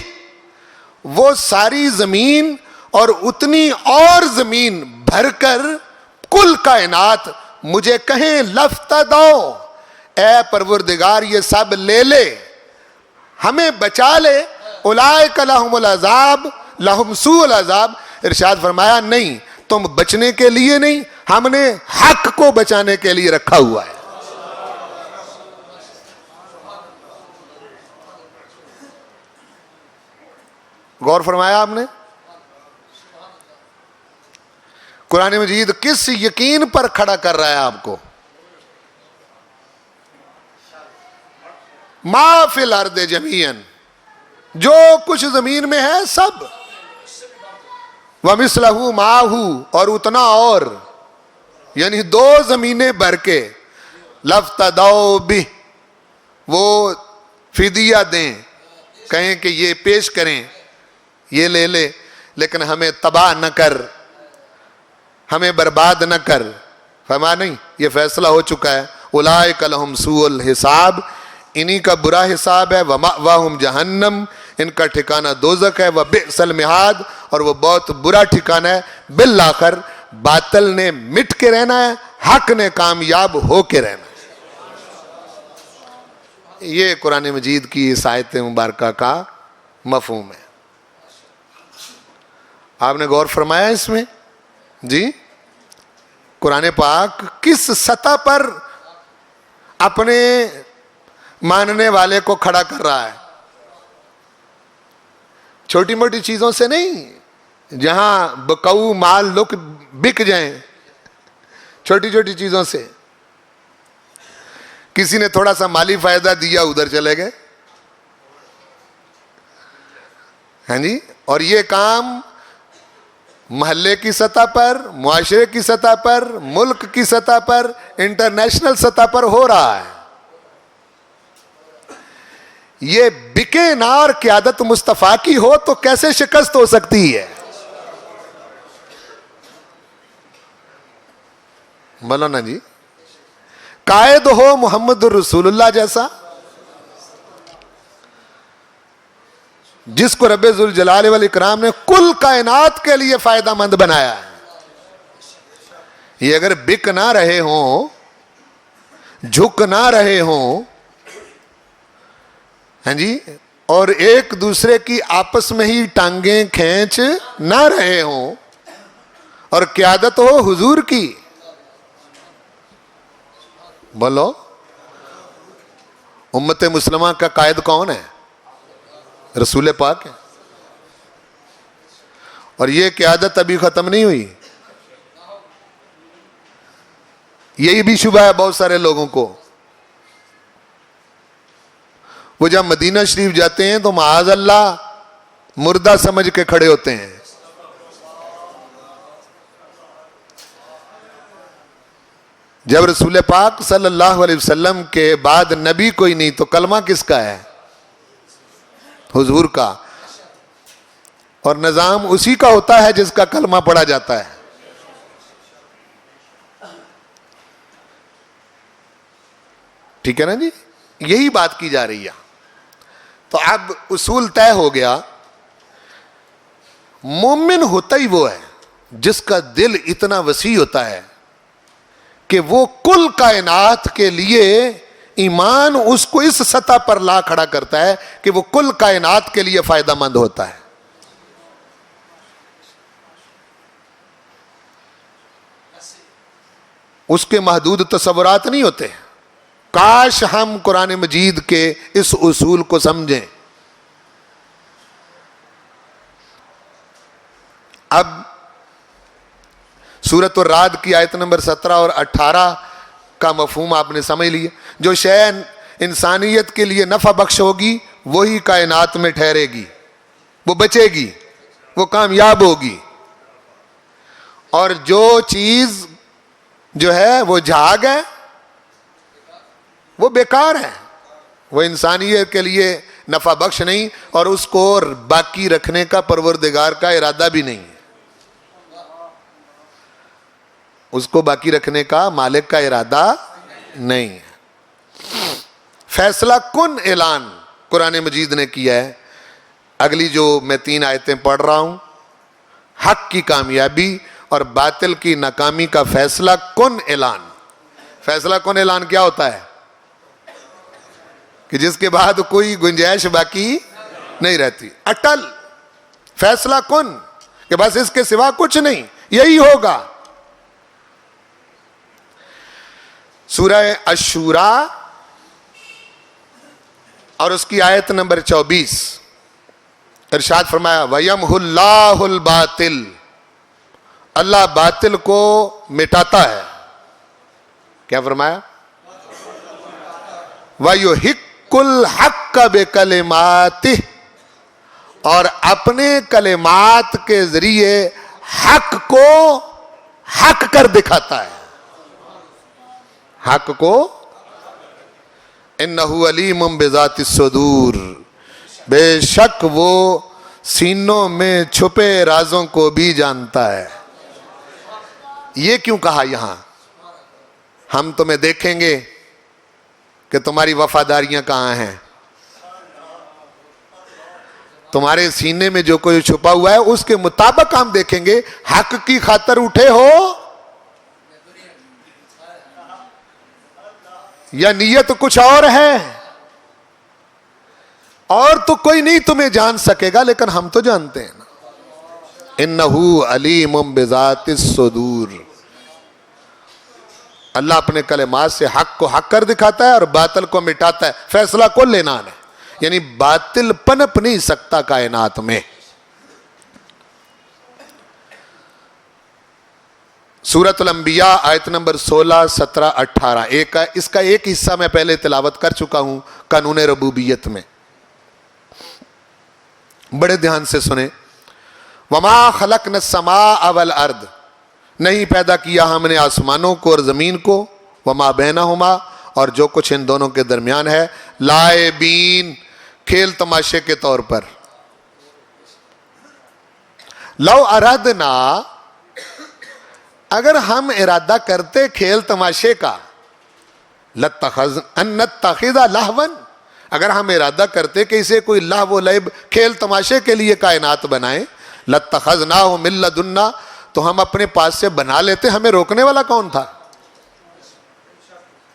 وہ ساری زمین اور اتنی اور زمین بھر کر کل کائنات مجھے کہیں لفتدوا, اے پروردگار یہ سب لے لے, ہمیں بچا لے. اولئک لہم العذاب لہم سوء العذاب. ارشاد فرمایا نہیں, تم بچنے کے لیے نہیں, ہم نے حق کو بچانے کے لیے رکھا ہوا ہے. غور فرمایا آپ نے؟ قرآن مجید کس یقین پر کھڑا کر رہا ہے آپ کو؟ ما فی الارض جمیعاً, جو کچھ زمین میں ہے سب, ومثلہ معہ, اور اتنا اور, یعنی دو زمینیں بھر کے, لفتدوا بہ, وہ فدیہ دیں, کہیں کہ یہ پیش کریں, یہ لے لے, لیکن ہمیں تباہ نہ کر, ہمیں برباد نہ کر. فرمایا نہیں, یہ فیصلہ ہو چکا ہے. اولئک لہم سوء الحساب, انہی کا برا حساب ہے. ومأواہم جہنم, ان کا ٹھکانہ دوزخ ہے. وبئس المہاد, اور وہ بہت برا ٹھکانہ ہے. بالآخر باطل نے مٹ کے رہنا ہے, حق نے کامیاب ہو کے رہنا ہے. یہ قرآن مجید کی اس آیت مبارکہ کا مفہوم ہے. آپ نے غور فرمایا اس میں؟ جی, قرآن پاک کس سطح پر اپنے ماننے والے کو کھڑا کر رہا ہے؟ چھوٹی موٹی چیزوں سے نہیں, جہاں بکاؤ مال لک بک جائیں, چھوٹی چھوٹی چیزوں سے. کسی نے تھوڑا سا مالی فائدہ دیا, ادھر چلے گئے, ہاں جی. اور یہ کام محلے کی سطح پر, معاشرے کی سطح پر, ملک کی سطح پر, انٹرنیشنل سطح پر ہو رہا ہے. یہ بکے نار قیادت مصطفیٰ کی ہو تو کیسے شکست ہو سکتی ہے؟ بولو نا جی. قائد ہو محمد الرسول اللہ جیسا, جس کو رب ذوالجلال والاکرام نے کل کائنات کے لیے فائدہ مند بنایا ہے. یہ اگر بک نہ رہے ہوں, جھک نہ رہے ہوں, ہاں جی, اور ایک دوسرے کی آپس میں ہی ٹانگیں کھینچ نہ رہے ہوں, اور قیادت ہو حضور کی, بولو امت مسلمہ کا قائد کون ہے؟ رسول پاک ہے. اور یہ قیادت ابھی ختم نہیں ہوئی. یہی بھی شبہ ہے بہت سارے لوگوں کو. وہ جب مدینہ شریف جاتے ہیں تو معاذ اللہ مردہ سمجھ کے کھڑے ہوتے ہیں. جب رسول پاک صلی اللہ علیہ وسلم کے بعد نبی کوئی نہیں تو کلمہ کس کا ہے؟ حضور کا. اور نظام اسی کا ہوتا ہے جس کا کلمہ پڑھا جاتا ہے. ٹھیک ہے نا جی؟ یہی بات کی جا رہی ہے. تو اب اصول طے ہو گیا. مومن ہوتا ہی وہ ہے جس کا دل اتنا وسیع ہوتا ہے کہ وہ کل کائنات کے لیے ایمان اس کو اس سطح پر لا کھڑا کرتا ہے کہ وہ کل کائنات کے لیے فائدہ مند ہوتا ہے. اس کے محدود تصورات نہیں ہوتے. کاش ہم قرآن مجید کے اس اصول کو سمجھیں. اب سورۃ الرعد کی آیت نمبر 17 اور 18 کا مفہوم آپ نے سمجھ لیا. جو شے انسانیت کے لیے نفع بخش ہوگی وہی کائنات میں ٹھہرے گی, وہ بچے گی, وہ کامیاب ہوگی. اور جو چیز جو ہے وہ جھاگ ہے, وہ بیکار ہے, وہ انسانیت کے لیے نفع بخش نہیں, اور اس کو باقی رکھنے کا پروردگار کا ارادہ بھی نہیں ہے. اس کو باقی رکھنے کا مالک کا ارادہ نہیں ہے. فیصلہ کن اعلان قرآن مجید نے کیا ہے. اگلی جو میں 3 آیتیں پڑھ رہا ہوں, حق کی کامیابی اور باطل کی ناکامی کا فیصلہ کن اعلان. فیصلہ کن اعلان کیا ہوتا ہے؟ کہ جس کے بعد کوئی گنجائش باقی نہیں رہتی. اٹل فیصلہ کن کہ بس اس کے سوا کچھ نہیں, یہی ہوگا. سورہ الشورى اور اس کی آیت نمبر 24 ارشاد فرمایا وَيَمْحُ اللَّهُ الْبَاطِلَ, اللہ باطل کو مٹاتا ہے. کیا فرمایا؟ وَيُحِقُّ الْحَقَّ بِكَلِمَاتِهِ, اور اپنے کلمات کے ذریعے حق کو حق کر دکھاتا ہے. حق کو انہو علیم بذات الصدور, بے شک وہ سینوں میں چھپے رازوں کو بھی جانتا ہے. یہ کیوں کہا یہاں؟ ہم تمہیں دیکھیں گے کہ تمہاری وفاداریاں کہاں ہیں. تمہارے سینے میں جو کوئی چھپا ہوا ہے اس کے مطابق ہم دیکھیں گے. حق کی خاطر اٹھے ہو یا نیت کچھ اور ہے, اور تو کوئی نہیں تمہیں جان سکے گا, لیکن ہم تو جانتے ہیں نا. انہو علیم بذات الصدور, اللہ اپنے کلمات سے حق کو حق کر دکھاتا ہے اور باطل کو مٹاتا ہے. فیصلہ کو لینا ہے, یعنی باطل پنپ نہیں سکتا کائنات میں. سورۃ الانبیاء آیت نمبر 16, 17, 18. اس کا ایک حصہ میں پہلے تلاوت کر چکا ہوں قانون ربوبیت میں. بڑے دھیان سے سنیں. وما خلقنا السماء والارض, نہیں پیدا کیا ہم نے آسمانوں کو اور زمین کو, وما بینہما, اور جو کچھ ان دونوں کے درمیان ہے, لائبین, کھیل تماشے کے طور پر. لو ارادنا, اگر ہم ارادہ کرتے کھیل تماشے کا, ان نتخذ لہوا, اگر ہم ارادہ کرتے کہ اسے کوئی لہو و لعب کھیل تماشے کے لیے کائنات بنائیں, لاتخذناہ من لدنا, تو ہم اپنے پاس سے بنا لیتے. ہمیں روکنے والا کون تھا؟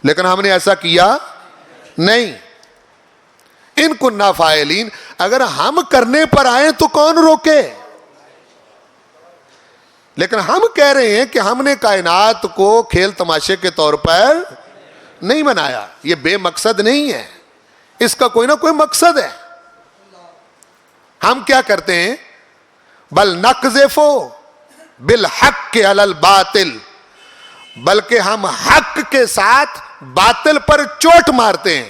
لیکن ہم نے ایسا کیا نہیں. ان کننا فاعلین, اگر ہم کرنے پر آئیں تو کون روکے؟ لیکن ہم کہہ رہے ہیں کہ ہم نے کائنات کو کھیل تماشے کے طور پر نہیں بنایا. یہ بے مقصد نہیں ہے, اس کا کوئی نہ کوئی مقصد ہے. ہم کیا کرتے ہیں؟ بل نقذف بالحق علی الباطل, بلکہ ہم حق کے ساتھ باطل پر چوٹ مارتے ہیں.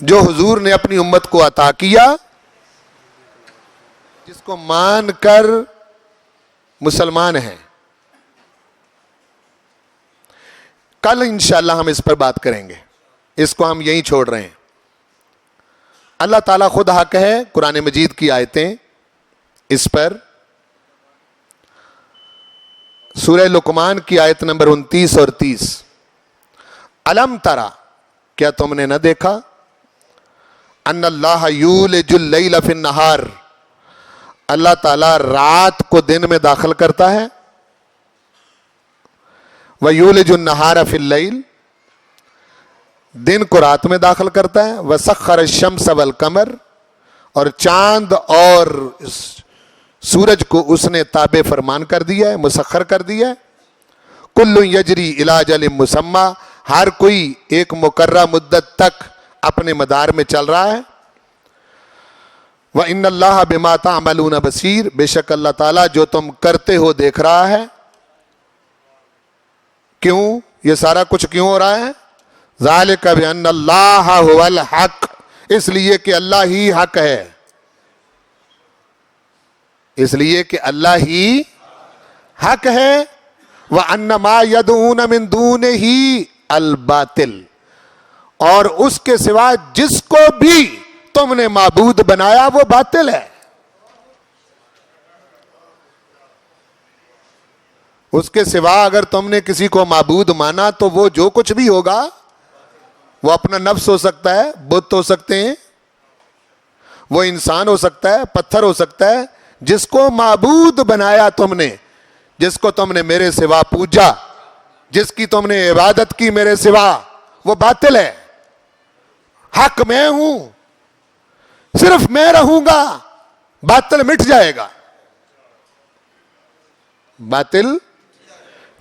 جو حضور نے اپنی امت کو عطا کیا، جس کو مان کر مسلمان ہیں. کل انشاءاللہ ہم اس پر بات کریں گے، اس کو ہم یہیں چھوڑ رہے ہیں. اللہ تعالیٰ خود حق ہے. قرآن مجید کی آیتیں اس پر، سورہ لقمان کی آیت نمبر 29 اور 30. الم ترا، کیا تم نے نہ دیکھا، ان اللہ یولج اللیل فی النہار، اللہ تعالیٰ رات کو دن میں داخل کرتا ہے، وَيُولِجُ النَّهَارَ فِي اللَّيْلِ، دن کو رات میں داخل کرتا ہے، وَسَخَّرَ الشَّمْسَ وَالْقَمَرَ، اور چاند اور سورج کو اس نے تابع فرمان کر دیا ہے، مسخر کر دیا ہے. کل یجری الی اجل مسمی، ہر کوئی ایک مقررہ مدت تک اپنے مدار میں چل رہا ہے. وَإِنَّ اللَّهَ بِمَا تَعْمَلُونَ بَصِيرٌ، بے شک اللہ تعالیٰ جو تم کرتے ہو دیکھ رہا ہے. کیوں یہ سارا کچھ کیوں ہو رہا ہے؟ ذَلِكَ بِأَنَّ اللَّهَ هُوَ الْحَقُّ، اس لیے کہ اللہ ہی حق ہے، اس لیے کہ اللہ ہی حق ہے. وَأَنَّ مَا يَدْعُونَ مِن دُونِهِ الْبَاطِلُ، اور اس کے سوا جس کو بھی تم نے معبود بنایا وہ باطل ہے. اس کے سوا اگر تم نے کسی کو معبود مانا تو وہ جو کچھ بھی ہوگا، وہ اپنا نفس ہو سکتا ہے، بت ہو سکتے ہیں، وہ انسان ہو سکتا ہے، پتھر ہو سکتا ہے. جس کو معبود بنایا تم نے، جس کو تم نے میرے سوا پوجا، جس کی تم نے عبادت کی میرے سوا، وہ باطل ہے. حق میں ہوں، صرف میں رہوں گا، باطل مٹ جائے گا، باطل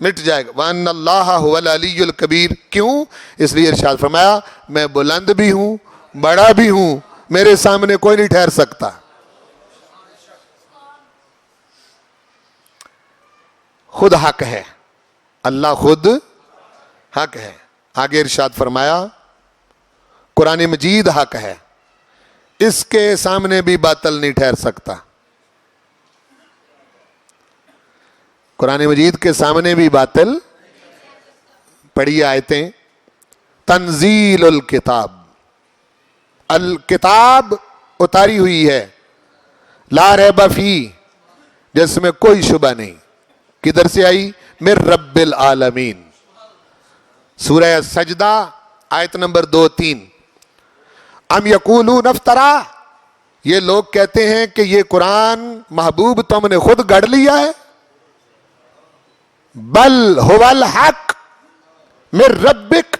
مٹ جائے گا. وَأَنَّ اللَّهَ هُوَ الْعَلِيُّ الْكَبِيرُ، کیوں؟ اس لیے ارشاد فرمایا میں بلند بھی ہوں، بڑا بھی ہوں، میرے سامنے کوئی نہیں ٹھہر سکتا. خود حق ہے، اللہ خود حق ہے. آگے ارشاد فرمایا قرآن مجید حق ہے، اس کے سامنے بھی باطل نہیں ٹھہر سکتا. قرآن مجید کے سامنے بھی باطل. پڑھی آیتیں. تنزیل الکتاب، الکتاب اتاری ہوئی ہے، لا ریب فی، جس میں کوئی شبہ نہیں. کدھر سے آئی؟ من رب العالمین. سورہ سجدہ آیت نمبر 2-3. ام یقولون افترا، یہ لوگ کہتے ہیں کہ یہ قرآن محبوب تم نے خود گڑھ لیا ہے. بل هو الحق من ربک،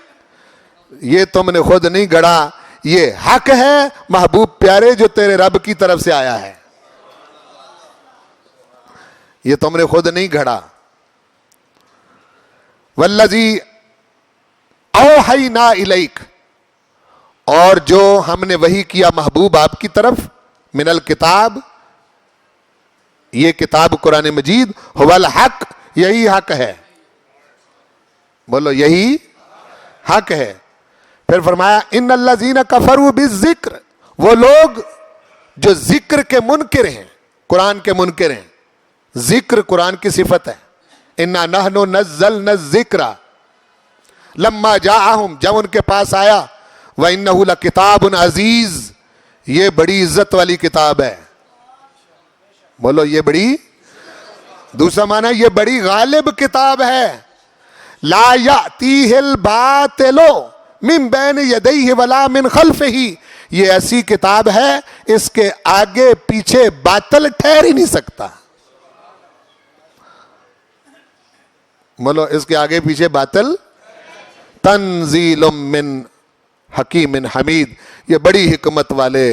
یہ تم نے خود نہیں گڑھا، یہ حق ہے محبوب پیارے جو تیرے رب کی طرف سے آیا ہے، یہ تم نے خود نہیں گھڑا. والذی اوحینا الیک، اور جو ہم نے وحی کیا محبوب آپ کی طرف، من الکتاب، یہ کتاب قرآن مجید، هو الحق، یہی حق ہے. بولو یہی حق ہے. پھر فرمایا ان الذین کفروا بالذکر، وہ لوگ جو ذکر کے منکر ہیں، قرآن کے منکر ہیں. ذکر قرآن کی صفت ہے. انا نحن نزلنا الذکر لما جاءہم، جب ان کے پاس آیا. وَإِنَّهُ لَكِتَابٌ عزیز، یہ بڑی عزت والی کتاب ہے. بولو یہ بڑی. دوسرا معنی یہ بڑی غالب کتاب ہے. لا یأتیہ الباطل من بین یدیہ ولا من خلفہ، یہ ایسی کتاب ہے اس کے آگے پیچھے باطل ٹھہر ہی نہیں سکتا. بولو اس کے آگے پیچھے باطل. تنزیل من حکیم حمید، یہ بڑی حکمت والے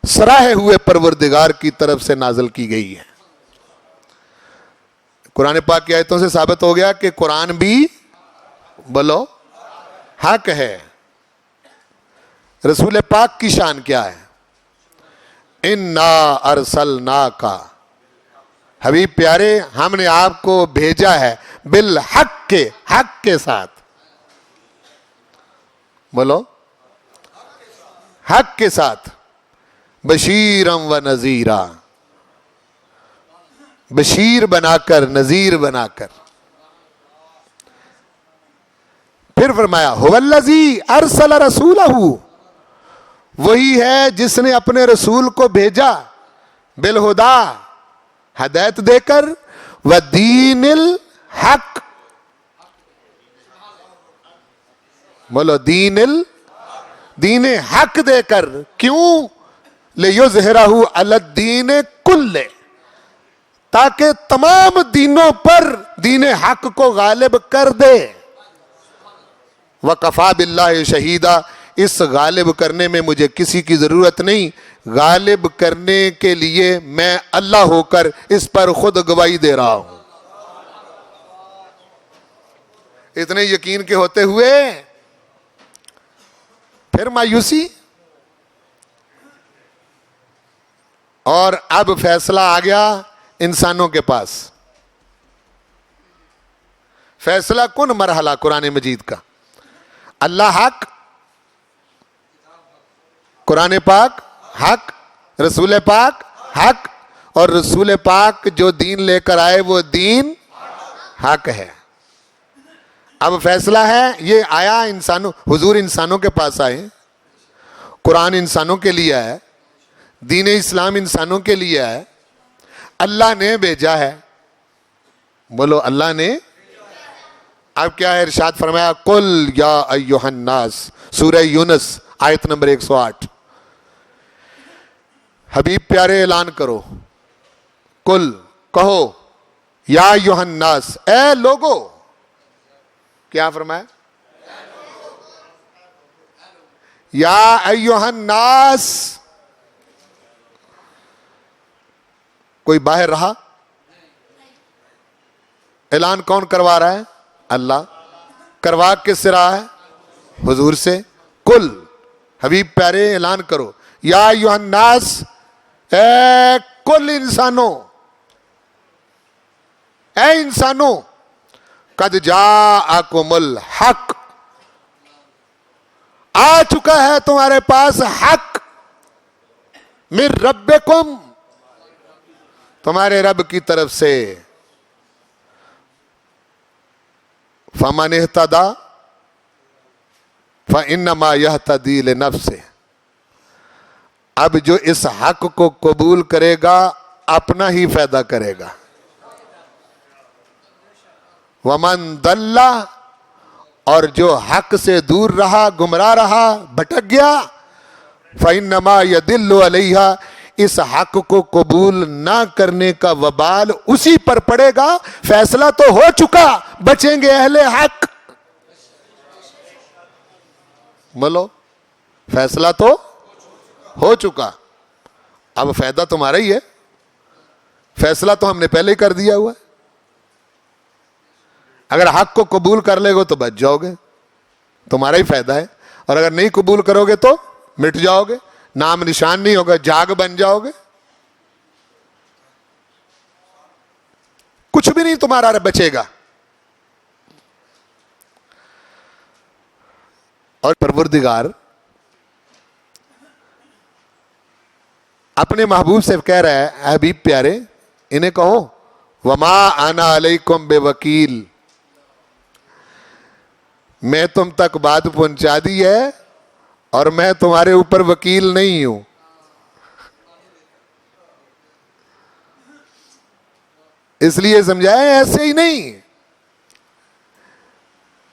سراہے ہوئے پروردگار کی طرف سے نازل کی گئی ہے. قرآن پاک کی آیتوں سے ثابت ہو گیا کہ قرآن بھی بولو حق ہے. رسول پاک کی شان کیا ہے؟ انا ارسلناک، حبیب پیارے ہم نے آپ کو بھیجا ہے، بالحق، کے حق کے ساتھ. بولو حق کے ساتھ، بشیرم و نذیرا، بشیر بنا کر، نذیر بنا کر. پھر فرمایا هو الذی ارسل رسولہ، وہی ہے جس نے اپنے رسول کو بھیجا بالہدا، ہدایت دے کر، ودین الحق، بولو دین حق دے کر. کیوں؟ لیظہرہ علی الدین کلہ، تاکہ تمام دینوں پر دین حق کو غالب کر دے. وَقَفَى بِاللَّهِ شَهِيدًا، اس غالب کرنے میں مجھے کسی کی ضرورت نہیں، غالب کرنے کے لیے میں اللہ ہو کر اس پر خود گواہی دے رہا ہوں. اتنے یقین کے ہوتے ہوئے پھر مایوسی. اور اب فیصلہ آ گیا انسانوں کے پاس. فیصلہ کن مرحلہ قرآن مجید کا. اللہ حق، قرآن پاک حق، رسول پاک حق، اور رسول پاک جو دین لے کر آئے وہ دین حق ہے. اب فیصلہ ہے، یہ آیا انسانوں، حضور انسانوں کے پاس آئے، قرآن انسانوں کے لیے ہے، دین اسلام انسانوں کے لیے ہے، اللہ نے بھیجا ہے. بولو اللہ نے. اب کیا ہے؟ ارشاد فرمایا قل یا ایھا الناس، سورہ یونس آیت نمبر 108. حبیب پیارے اعلان کرو، قل کہو، یا ایھا الناس، اے لوگو. کیا فرمایا؟ یا ایھا الناس. کوئی باہر رہا؟ اعلان کون کروا رہا ہے؟ اللہ. کروا کس سے رہا ہے؟ حضور سے. کل، حبیب پیارے اعلان کرو، یا ایھا الناس، اے کل انسانوں، اے انسانوں، قد جاءکم الحق، آ چکا ہے تمہارے پاس حق، من ربکم، تمہارے رب کی طرف سے. فمن اہتدی فانما یہتدی لنفسہ، اب جو اس حق کو قبول کرے گا اپنا ہی فائدہ کرے گا. ومن ضل، اور جو حق سے دور رہا، گمراہ رہا، بھٹک گیا، فانما یضل علیہا، اس حق کو قبول نہ کرنے کا وبال اسی پر پڑے گا. فیصلہ تو ہو چکا، بچیں گے اہل حق. بولو، فیصلہ تو ہو چکا، اب فائدہ تمہارا ہی ہے. فیصلہ تو ہم نے پہلے ہی کر دیا ہوا ہے. اگر حق کو قبول کر لے گو تو بچ جاؤ گے، تمہارا ہی فائدہ ہے. اور اگر نہیں قبول کرو گے تو مٹ جاؤ گے، نام نشان نہیں ہوگا، جاگ بن جاؤ گے، کچھ بھی نہیں تمہارا بچے گا. اور پروردگار اپنے محبوب سے کہہ رہا ہے، اے حبیب پیارے انہیں کہو، وما انا علیکم بوکیل، میں تم تک بات پہنچا دی ہے اور میں تمہارے اوپر وکیل نہیں ہوں. اس لیے سمجھایا ایسے ہی نہیں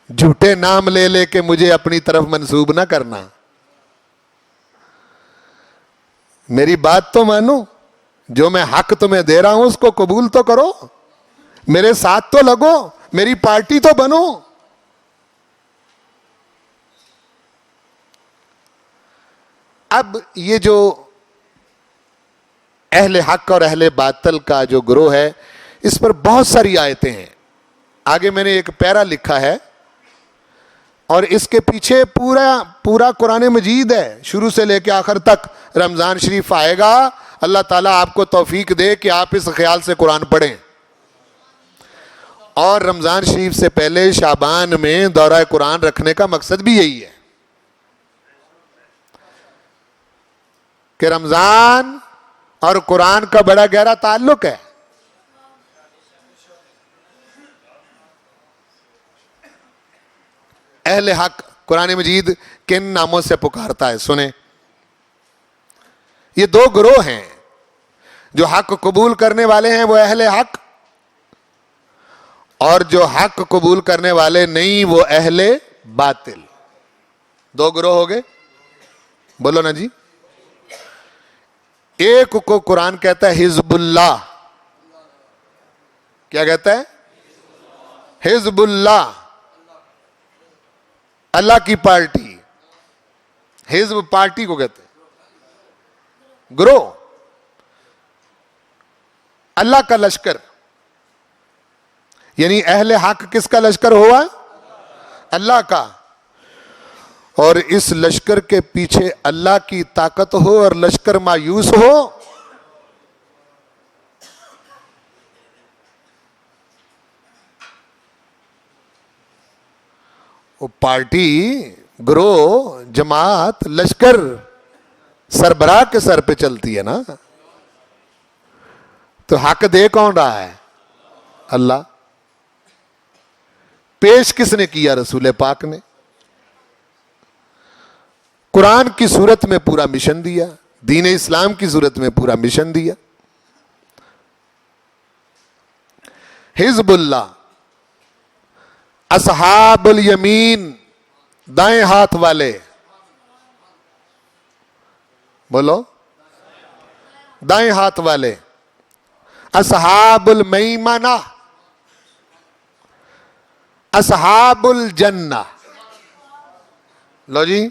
جھوٹے نام لے لے کے مجھے اپنی طرف منسوب نہ کرنا. میری بات تو مانو، جو میں حق تمہیں دے رہا ہوں اس کو قبول تو کرو، میرے ساتھ تو لگو، میری پارٹی تو بنو. اب یہ جو اہل حق اور اہل باطل کا جو گروہ ہے، اس پر بہت ساری آیتیں ہیں. آگے میں نے ایک پیرا لکھا ہے اور اس کے پیچھے پورا قرآن مجید ہے، شروع سے لے کے آخر تک. رمضان شریف آئے گا، اللہ تعالیٰ آپ کو توفیق دے کہ آپ اس خیال سے قرآن پڑھیں. اور رمضان شریف سے پہلے شعبان میں دورہ قرآن رکھنے کا مقصد بھی یہی ہے. کہ رمضان اور قرآن کا بڑا گہرا تعلق ہے. اہل حق قرآن مجید کن ناموں سے پکارتا ہے؟ سنیں. یہ دو گروہ ہیں. جو حق قبول کرنے والے ہیں وہ اہل حق، اور جو حق قبول کرنے والے نہیں وہ اہل باطل. دو گروہ ہو گئے. بولو نا جی. ایک کو قرآن کہتا ہے حزب اللہ. کیا کہتا ہے؟ حزب اللہ، اللہ کی پارٹی. حزب پارٹی کو کہتے ہیں. گروہ، اللہ کا لشکر. یعنی اہل حق کس کا لشکر ہوا؟ اللہ کا. اور اس لشکر کے پیچھے اللہ کی طاقت ہو اور لشکر مایوس ہو، وہ پارٹی، گروہ، جماعت، لشکر سربراہ کے سر پہ چلتی ہے نا. تو حق دے کون رہا ہے؟ اللہ. پیش کس نے کیا؟ رسول پاک نے. قرآن کی صورت میں پورا مشن دیا، دین اسلام کی صورت میں پورا مشن دیا. حزب اللہ، اصحاب الیمین، دائیں ہاتھ والے. بولو. دائیں ہاتھ والے. اصحاب المیمنہ، اصحاب الجنہ. لو جی.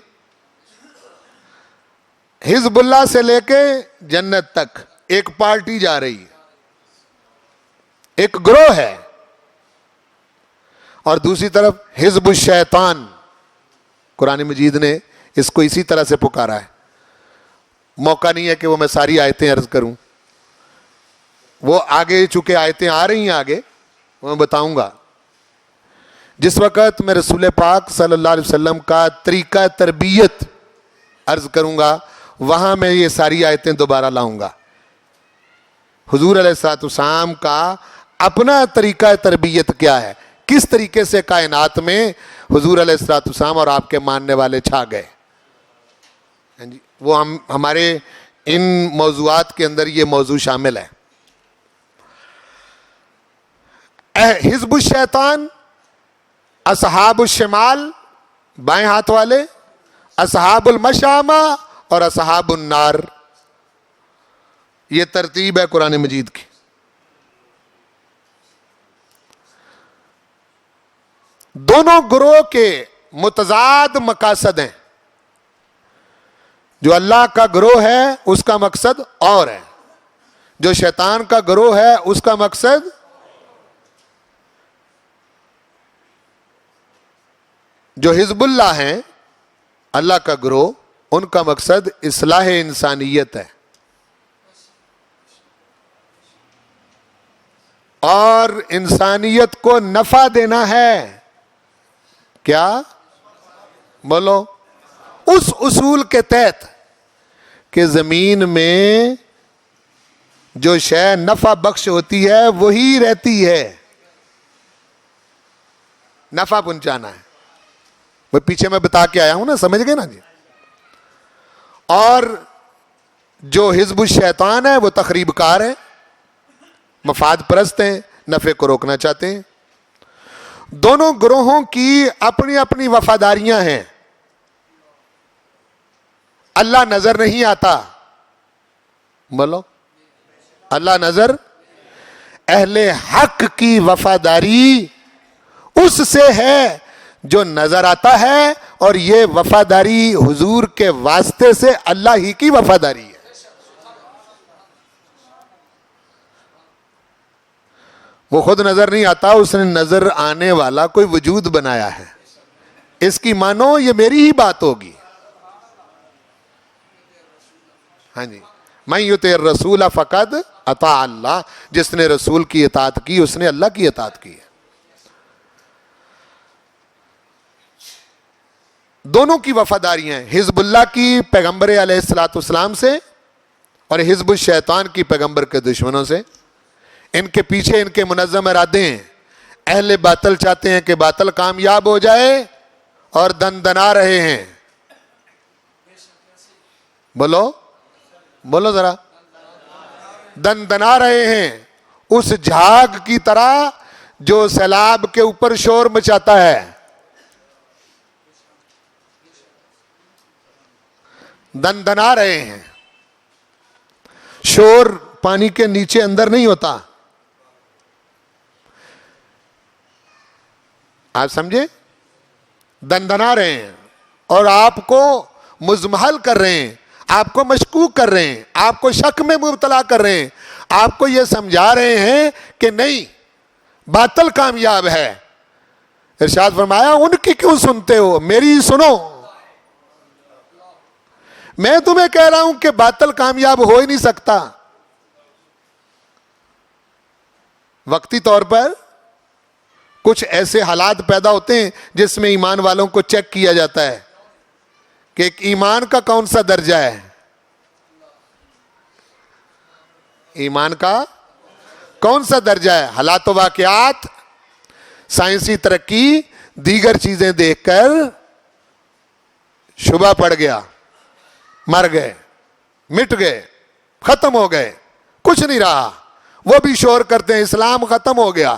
حزب اللہ سے لے کے جنت تک ایک پارٹی جا رہی ہے، ایک گروہ ہے. اور دوسری طرف حزب الشیطان. قرآن مجید نے اس کو اسی طرح سے پکارا ہے. موقع نہیں ہے کہ وہ میں ساری آیتیں عرض کروں، وہ آگے چونکہ آیتیں آ رہی ہیں آگے وہ میں بتاؤں گا. جس وقت میں رسول پاک صلی اللہ علیہ وسلم کا طریقہ تربیت عرض کروں گا، وہاں میں یہ ساری آیتیں دوبارہ لاؤں گا. حضور علیہ الصلوۃ والسلام کا اپنا طریقہ تربیت کیا ہے، کس طریقے سے کائنات میں حضور علیہ الصلوۃ والسلام اور آپ کے ماننے والے چھا گئے. وہ ہمارے ان موضوعات کے اندر یہ موضوع شامل ہے. حزب الشیطان، اصحاب الشمال بائیں ہاتھ والے، اصحاب المشامہ اور اصحاب النار. یہ ترتیب ہے قرآن مجید کی. دونوں گروہ کے متضاد مقاصد ہیں. جو اللہ کا گروہ ہے اس کا مقصد اور ہے، جو شیطان کا گروہ ہے اس کا مقصد. جو حزب اللہ ہیں، اللہ کا گروہ، ان کا مقصد اصلاح انسانیت ہے اور انسانیت کو نفع دینا ہے. کیا؟ بولو. اس اصول کے تحت کہ زمین میں جو شے نفع بخش ہوتی ہے وہی رہتی ہے. نفع پہنچانا ہے. وہ پیچھے میں بتا کے آیا ہوں نا، سمجھ گئے نا جی. اور جو حزب الشیطان ہے وہ تخریب کار ہے، مفاد پرست ہیں، نفع کو روکنا چاہتے ہیں. دونوں گروہوں کی اپنی اپنی وفاداریاں ہیں. اللہ نظر نہیں آتا. بولو. اللہ نظر. اہل حق کی وفاداری اس سے ہے جو نظر آتا ہے، اور یہ وفاداری حضور کے واسطے سے اللہ ہی کی وفاداری ہے. وہ خود نظر نہیں آتا، اس نے نظر آنے والا کوئی وجود بنایا ہے. اس کی مانو یہ میری ہی بات ہوگی. ہاں جی. من یطع الرسول فقد اطاع اللہ. جس نے رسول کی اطاعت کی اس نے اللہ کی اطاعت کی ہے. دونوں کی وفاداریاں ہیں. حزب اللہ کی پیغمبر علیہ الصلوۃ والسلام سے اور حزب الشیطان کی پیغمبر کے دشمنوں سے. ان کے پیچھے ان کے منظم ارادے ہیں. اہل باطل چاہتے ہیں کہ باطل کامیاب ہو جائے اور دن دنا رہے ہیں. بولو بولو ذرا. دن دنا رہے ہیں اس جھاگ کی طرح جو سیلاب کے اوپر شور مچاتا ہے. دن دنا رہے ہیں. شور پانی کے نیچے اندر نہیں ہوتا. آپ سمجھے؟ دن دنا رہے ہیں اور آپ کو مزمحل کر رہے ہیں, آپ کو مشکوک کر رہے ہیں, آپ کو شک میں مبتلا کر رہے ہیں, آپ کو یہ سمجھا رہے ہیں کہ نہیں باطل کامیاب ہے. ارشاد فرمایا ان کی کیوں سنتے ہو, میری سنو. میں تمہیں کہہ رہا ہوں کہ باطل کامیاب ہو ہی نہیں سکتا. وقتی طور پر کچھ ایسے حالات پیدا ہوتے ہیں جس میں ایمان والوں کو چیک کیا جاتا ہے کہ ایک ایمان کا کون سا درجہ ہے. ایمان کا کون سا درجہ ہے. حالات و واقعات, سائنسی ترقی, دیگر چیزیں دیکھ کر شبہ پڑ گیا, مر گئے, مٹ گئے, ختم ہو گئے, کچھ نہیں رہا. وہ بھی شور کرتے ہیں اسلام ختم ہو گیا.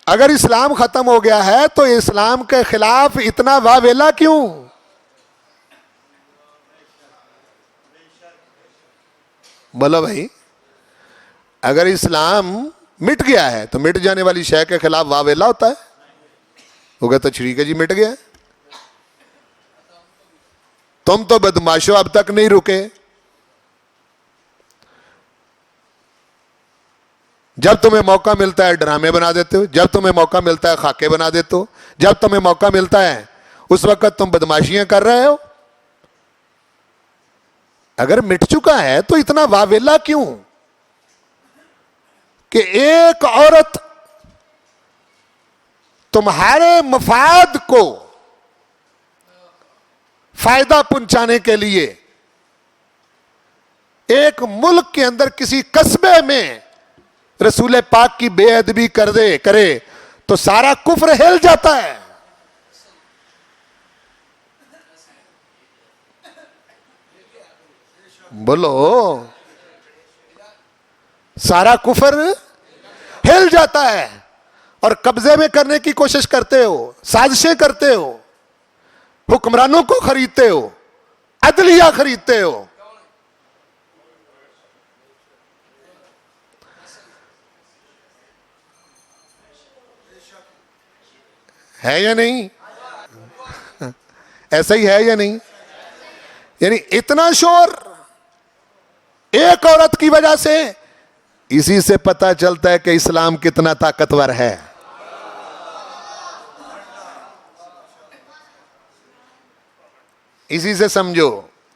اگر اسلام ختم ہو گیا ہے تو اسلام کے خلاف اتنا واویلا کیوں؟ بولو بھائی. اگر اسلام مٹ گیا ہے تو مٹ جانے والی شے کے خلاف واویلا ہوتا ہے. وہ کہتا ٹھیک ہے جی مٹ گیا. تم تو بدماشو اب تک نہیں رکے. جب تمہیں موقع ملتا ہے ڈرامے بنا دیتے ہو, جب تمہیں موقع ملتا ہے خاکے بنا دیتے ہو, جب تمہیں موقع ملتا ہے اس وقت تم بدماشیاں کر رہے ہو. اگر مٹ چکا ہے تو اتنا واویلا کیوں کہ ایک عورت تمہارے مفاد کو فائدہ پہنچانے کے لیے ایک ملک کے اندر کسی قصبے میں رسول پاک کی بے ادبی کرے تو سارا کفر ہل جاتا ہے. بولو. سارا کفر ہل جاتا ہے اور قبضے میں کرنے کی کوشش کرتے ہو, سازشیں کرتے ہو, حکمرانوں کو خریدتے ہو, عدلیہ خریدتے ہو. ہے یا نہیں؟ ایسا ہی ہے یا نہیں؟ یعنی اتنا شور ایک عورت کی وجہ سے. اسی سے پتہ چلتا ہے کہ اسلام کتنا طاقتور ہے. اسی سے سمجھو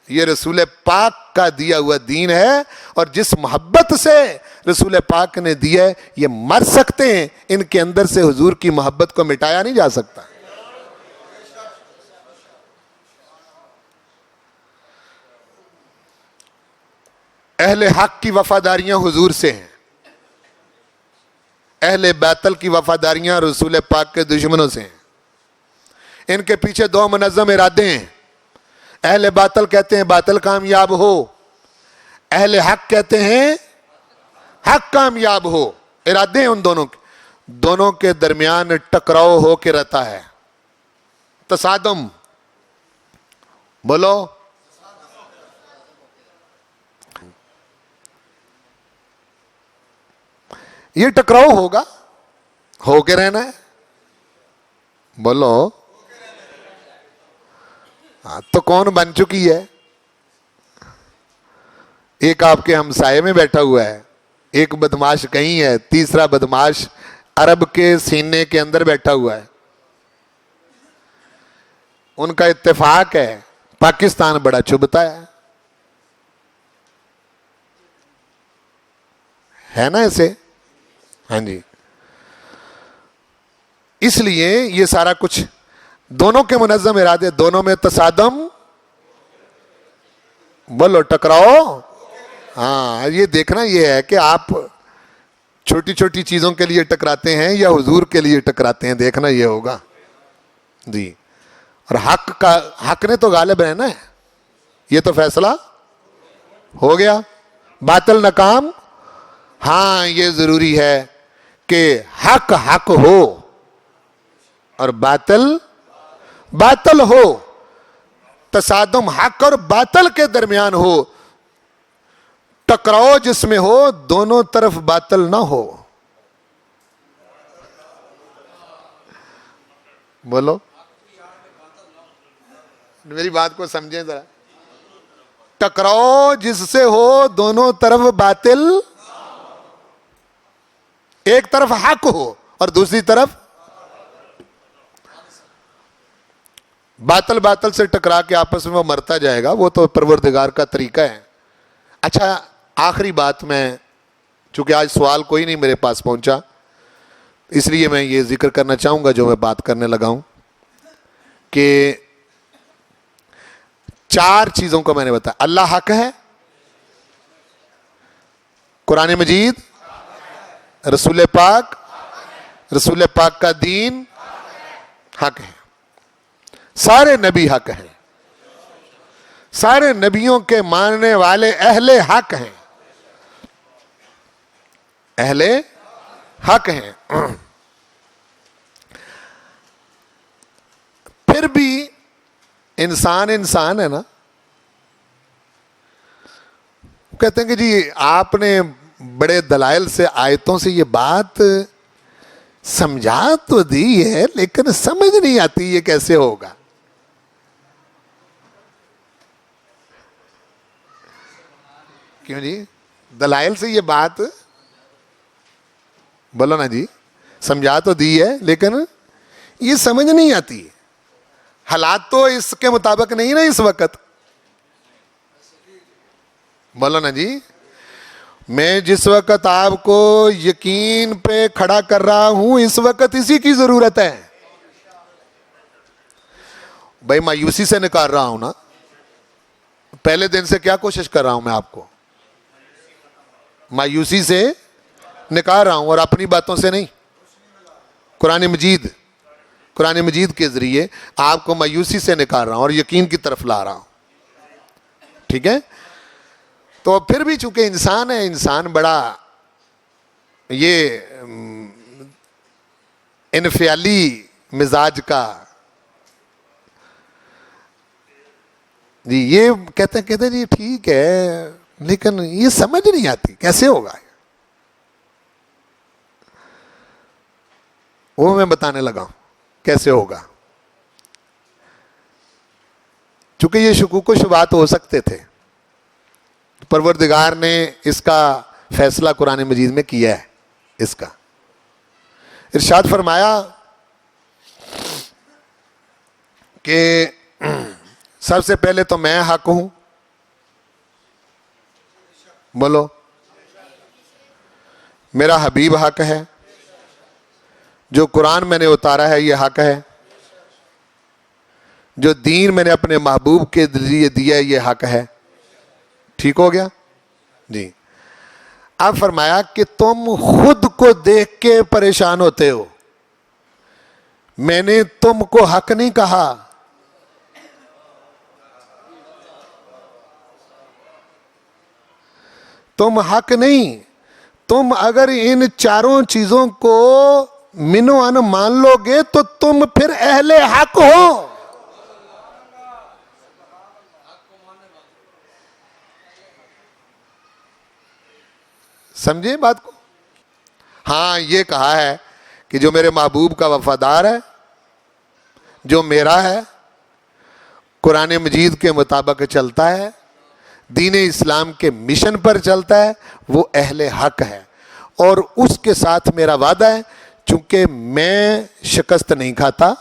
یہ رسول پاک کا دیا ہوا دین ہے, اور جس محبت سے رسول پاک نے دیا ہے یہ مر سکتے ہیں, ان کے اندر سے حضور کی محبت کو مٹایا نہیں جا سکتا. اہل حق کی وفاداریاں حضور سے ہیں, اہل باطل کی وفاداریاں رسول پاک کے دشمنوں سے ہیں. ان کے پیچھے دو منظم ارادے ہیں. اہل باطل کہتے ہیں باطل کامیاب ہو, اہل حق کہتے ہیں حق کامیاب ہو. ارادے ہیں ان دونوں کے درمیان ٹکراؤ ہو کے رہتا ہے, تصادم. بولو. یہ ٹکراؤ ہوگا, ہو کے رہنا ہے. بولو. تو کون بن چکی ہے؟ ایک آپ کے ہمسائے میں بیٹھا ہوا ہے, ایک بدماش کہیں ہے, تیسرا بدماش عرب کے سینے کے اندر بیٹھا ہوا ہے. ان کا اتفاق ہے پاکستان بڑا چبھتا ہے نا ایسے؟ ہاں جی. اس لیے یہ سارا کچھ دونوں کے منظم ارادے، دونوں میں تصادم، بولو ٹکراؤ. ہاں یہ دیکھنا یہ ہے کہ آپ چھوٹی چھوٹی چیزوں کے لیے ٹکراتے ہیں یا حضور کے لیے ٹکراتے ہیں، دیکھنا یہ ہوگا جی. اور حق نے تو غالب رہنا ہے، یہ تو فیصلہ ہو گیا. باطل ناکام. ہاں یہ ضروری ہے کہ حق حق ہو اور باطل باطل ہو، تصادم حق اور باطل کے درمیان ہو، ٹکراؤ جس میں ہو دونوں طرف باطل نہ ہو. بولو میری بات کو سمجھیں ذرا. ٹکراؤ جس سے ہو دونوں طرف باطل، ایک طرف حق ہو اور دوسری طرف باطل. باطل سے ٹکرا کے آپس میں وہ مرتا جائے گا، وہ تو پروردگار کا طریقہ ہے. اچھا آخری بات، میں چونکہ آج سوال کوئی نہیں میرے پاس پہنچا، اس لیے میں یہ ذکر کرنا چاہوں گا جو میں بات کرنے لگا ہوں، کہ 4 چیزوں کو میں نے بتایا. اللہ حق ہے، قرآن مجید، رسول پاک کا دین حق ہے، سارے نبی حق ہیں، سارے نبیوں کے ماننے والے اہل حق ہیں، اہل حق ہیں. پھر بھی انسان ہے نا. کہتے ہیں کہ جی آپ نے بڑے دلائل سے، آیتوں سے یہ بات سمجھا تو دی ہے لیکن سمجھ نہیں آتی یہ کیسے ہوگا. کیوں جی؟ دلائل سے یہ بات بولو نا جی، سمجھا تو دی ہے لیکن یہ سمجھ نہیں آتی. حالات تو اس کے مطابق نہیں نا اس وقت. بولو نا جی. میں جس وقت آپ کو یقین پہ کھڑا کر رہا ہوں اس وقت اسی کی ضرورت ہے. بھائی مایوسی سے نکال رہا ہوں نا، پہلے دن سے کیا کوشش کر رہا ہوں میں آپ کو؟ مایوسی سے نکال رہا ہوں، اور اپنی باتوں سے نہیں. قرآن مجید کے ذریعے آپ کو مایوسی سے نکال رہا ہوں اور یقین کی طرف لا رہا ہوں. ٹھیک ہے؟ تو پھر بھی چونکہ انسان ہے، انسان بڑا یہ انفعالی مزاج کا، جی یہ کہتے ہیں جی ٹھیک ہے لیکن یہ سمجھ نہیں آتی کیسے ہوگا. وہ میں بتانے لگا ہوں کیسے ہوگا. چونکہ یہ شکوک و شبہات ہو سکتے تھے، پروردگار نے اس کا فیصلہ قرآن مجید میں کیا ہے. اس کا ارشاد فرمایا کہ سب سے پہلے تو میں حق ہوں. بولو. میرا حبیب حق ہے، جو قرآن میں نے اتارا ہے یہ حق ہے، جو دین میں نے اپنے محبوب کے ذریعے دیا ہے یہ حق ہے. ٹھیک ہو گیا جی. اب فرمایا کہ تم خود کو دیکھ کے پریشان ہوتے ہو، میں نے تم کو حق نہیں کہا. تم حق نہیں، تم اگر ان 4 چیزوں کو منو ان مان لو گے تو تم پھر اہل حق ہو. سمجھے بات کو؟ ہاں یہ کہا ہے کہ جو میرے محبوب کا وفادار ہے، جو میرا ہے، قرآن مجید کے مطابق چلتا ہے، دین اسلام کے مشن پر چلتا ہے، وہ اہل حق ہے. اور اس کے ساتھ میرا وعدہ ہے، چونکہ میں شکست نہیں کھاتا،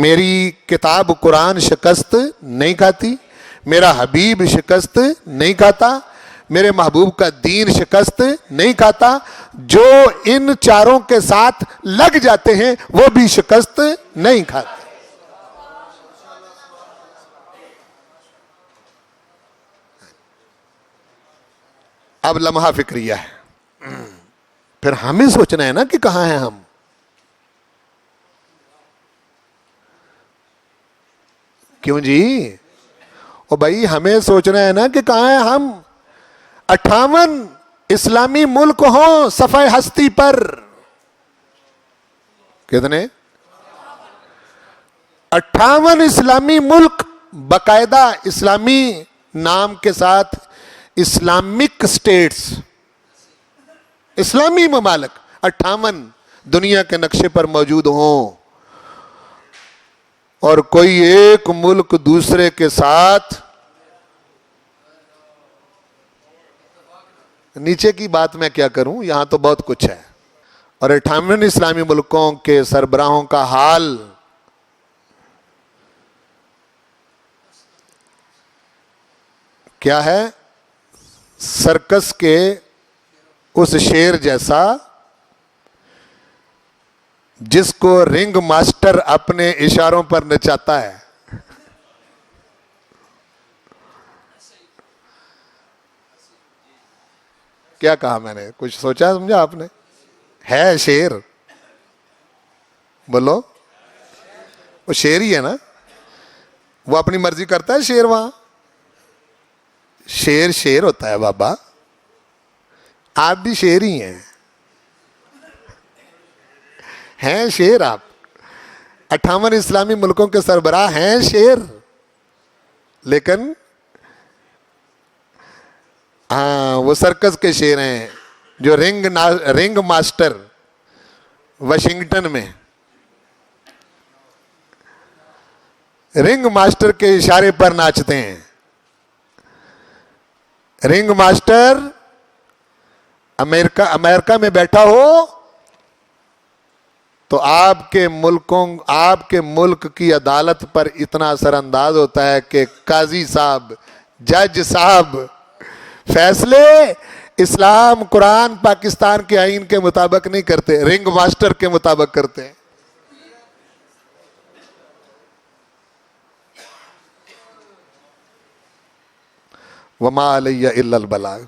میری کتاب قرآن شکست نہیں کھاتی، میرا حبیب شکست نہیں کھاتا، میرے محبوب کا دین شکست نہیں کھاتا. جو ان 4 کے ساتھ لگ جاتے ہیں وہ بھی شکست نہیں کھاتے. اب لمحہ فکریہ ہے، پھر ہمیں سوچنا ہے نا کہ کہاں ہیں ہم. کیوں جی؟ او بھائی ہمیں سوچنا ہے نا کہ کہاں ہیں ہم. 58 اسلامی ملک ہوں صفحہ ہستی پر. کتنے؟ 58 اسلامی ملک باقاعدہ اسلامی نام کے ساتھ، اسلامک اسٹیٹس، اسلامی ممالک 58 دنیا کے نقشے پر موجود ہوں، اور کوئی ایک ملک دوسرے کے ساتھ. نیچے کی بات میں کیا کروں، یہاں تو بہت کچھ ہے. اور 58 اسلامی ملکوں کے سربراہوں کا حال کیا ہے؟ سرکس کے اس شیر جیسا جس کو رنگ ماسٹر اپنے اشاروں پر نچاتا ہے. کیا کہا میں نے؟ کچھ سوچا سمجھا آپ نے؟ ہے شیر، بولو. وہ شیر ہی ہے نا، وہ اپنی مرضی کرتا ہے شیر. وہاں شیر شیر ہوتا ہے بابا، آپ بھی شیر ہی ہیں شیر. آپ 58 اسلامی ملکوں کے سربراہ ہیں شیر، لیکن ہاں وہ سرکس کے شیر ہیں جو رنگ ماسٹر واشنگٹن میں رنگ ماسٹر کے اشارے پر ناچتے ہیں. رنگ ماسٹر امریکہ میں بیٹھا ہو تو آپ کے ملک کی عدالت پر اتنا اثر انداز ہوتا ہے کہ قاضی صاحب، جج صاحب فیصلے اسلام، قرآن، پاکستان کے آئین کے مطابق نہیں کرتے، رنگ ماسٹر کے مطابق کرتے ہیں. وما علی الا البلاغ.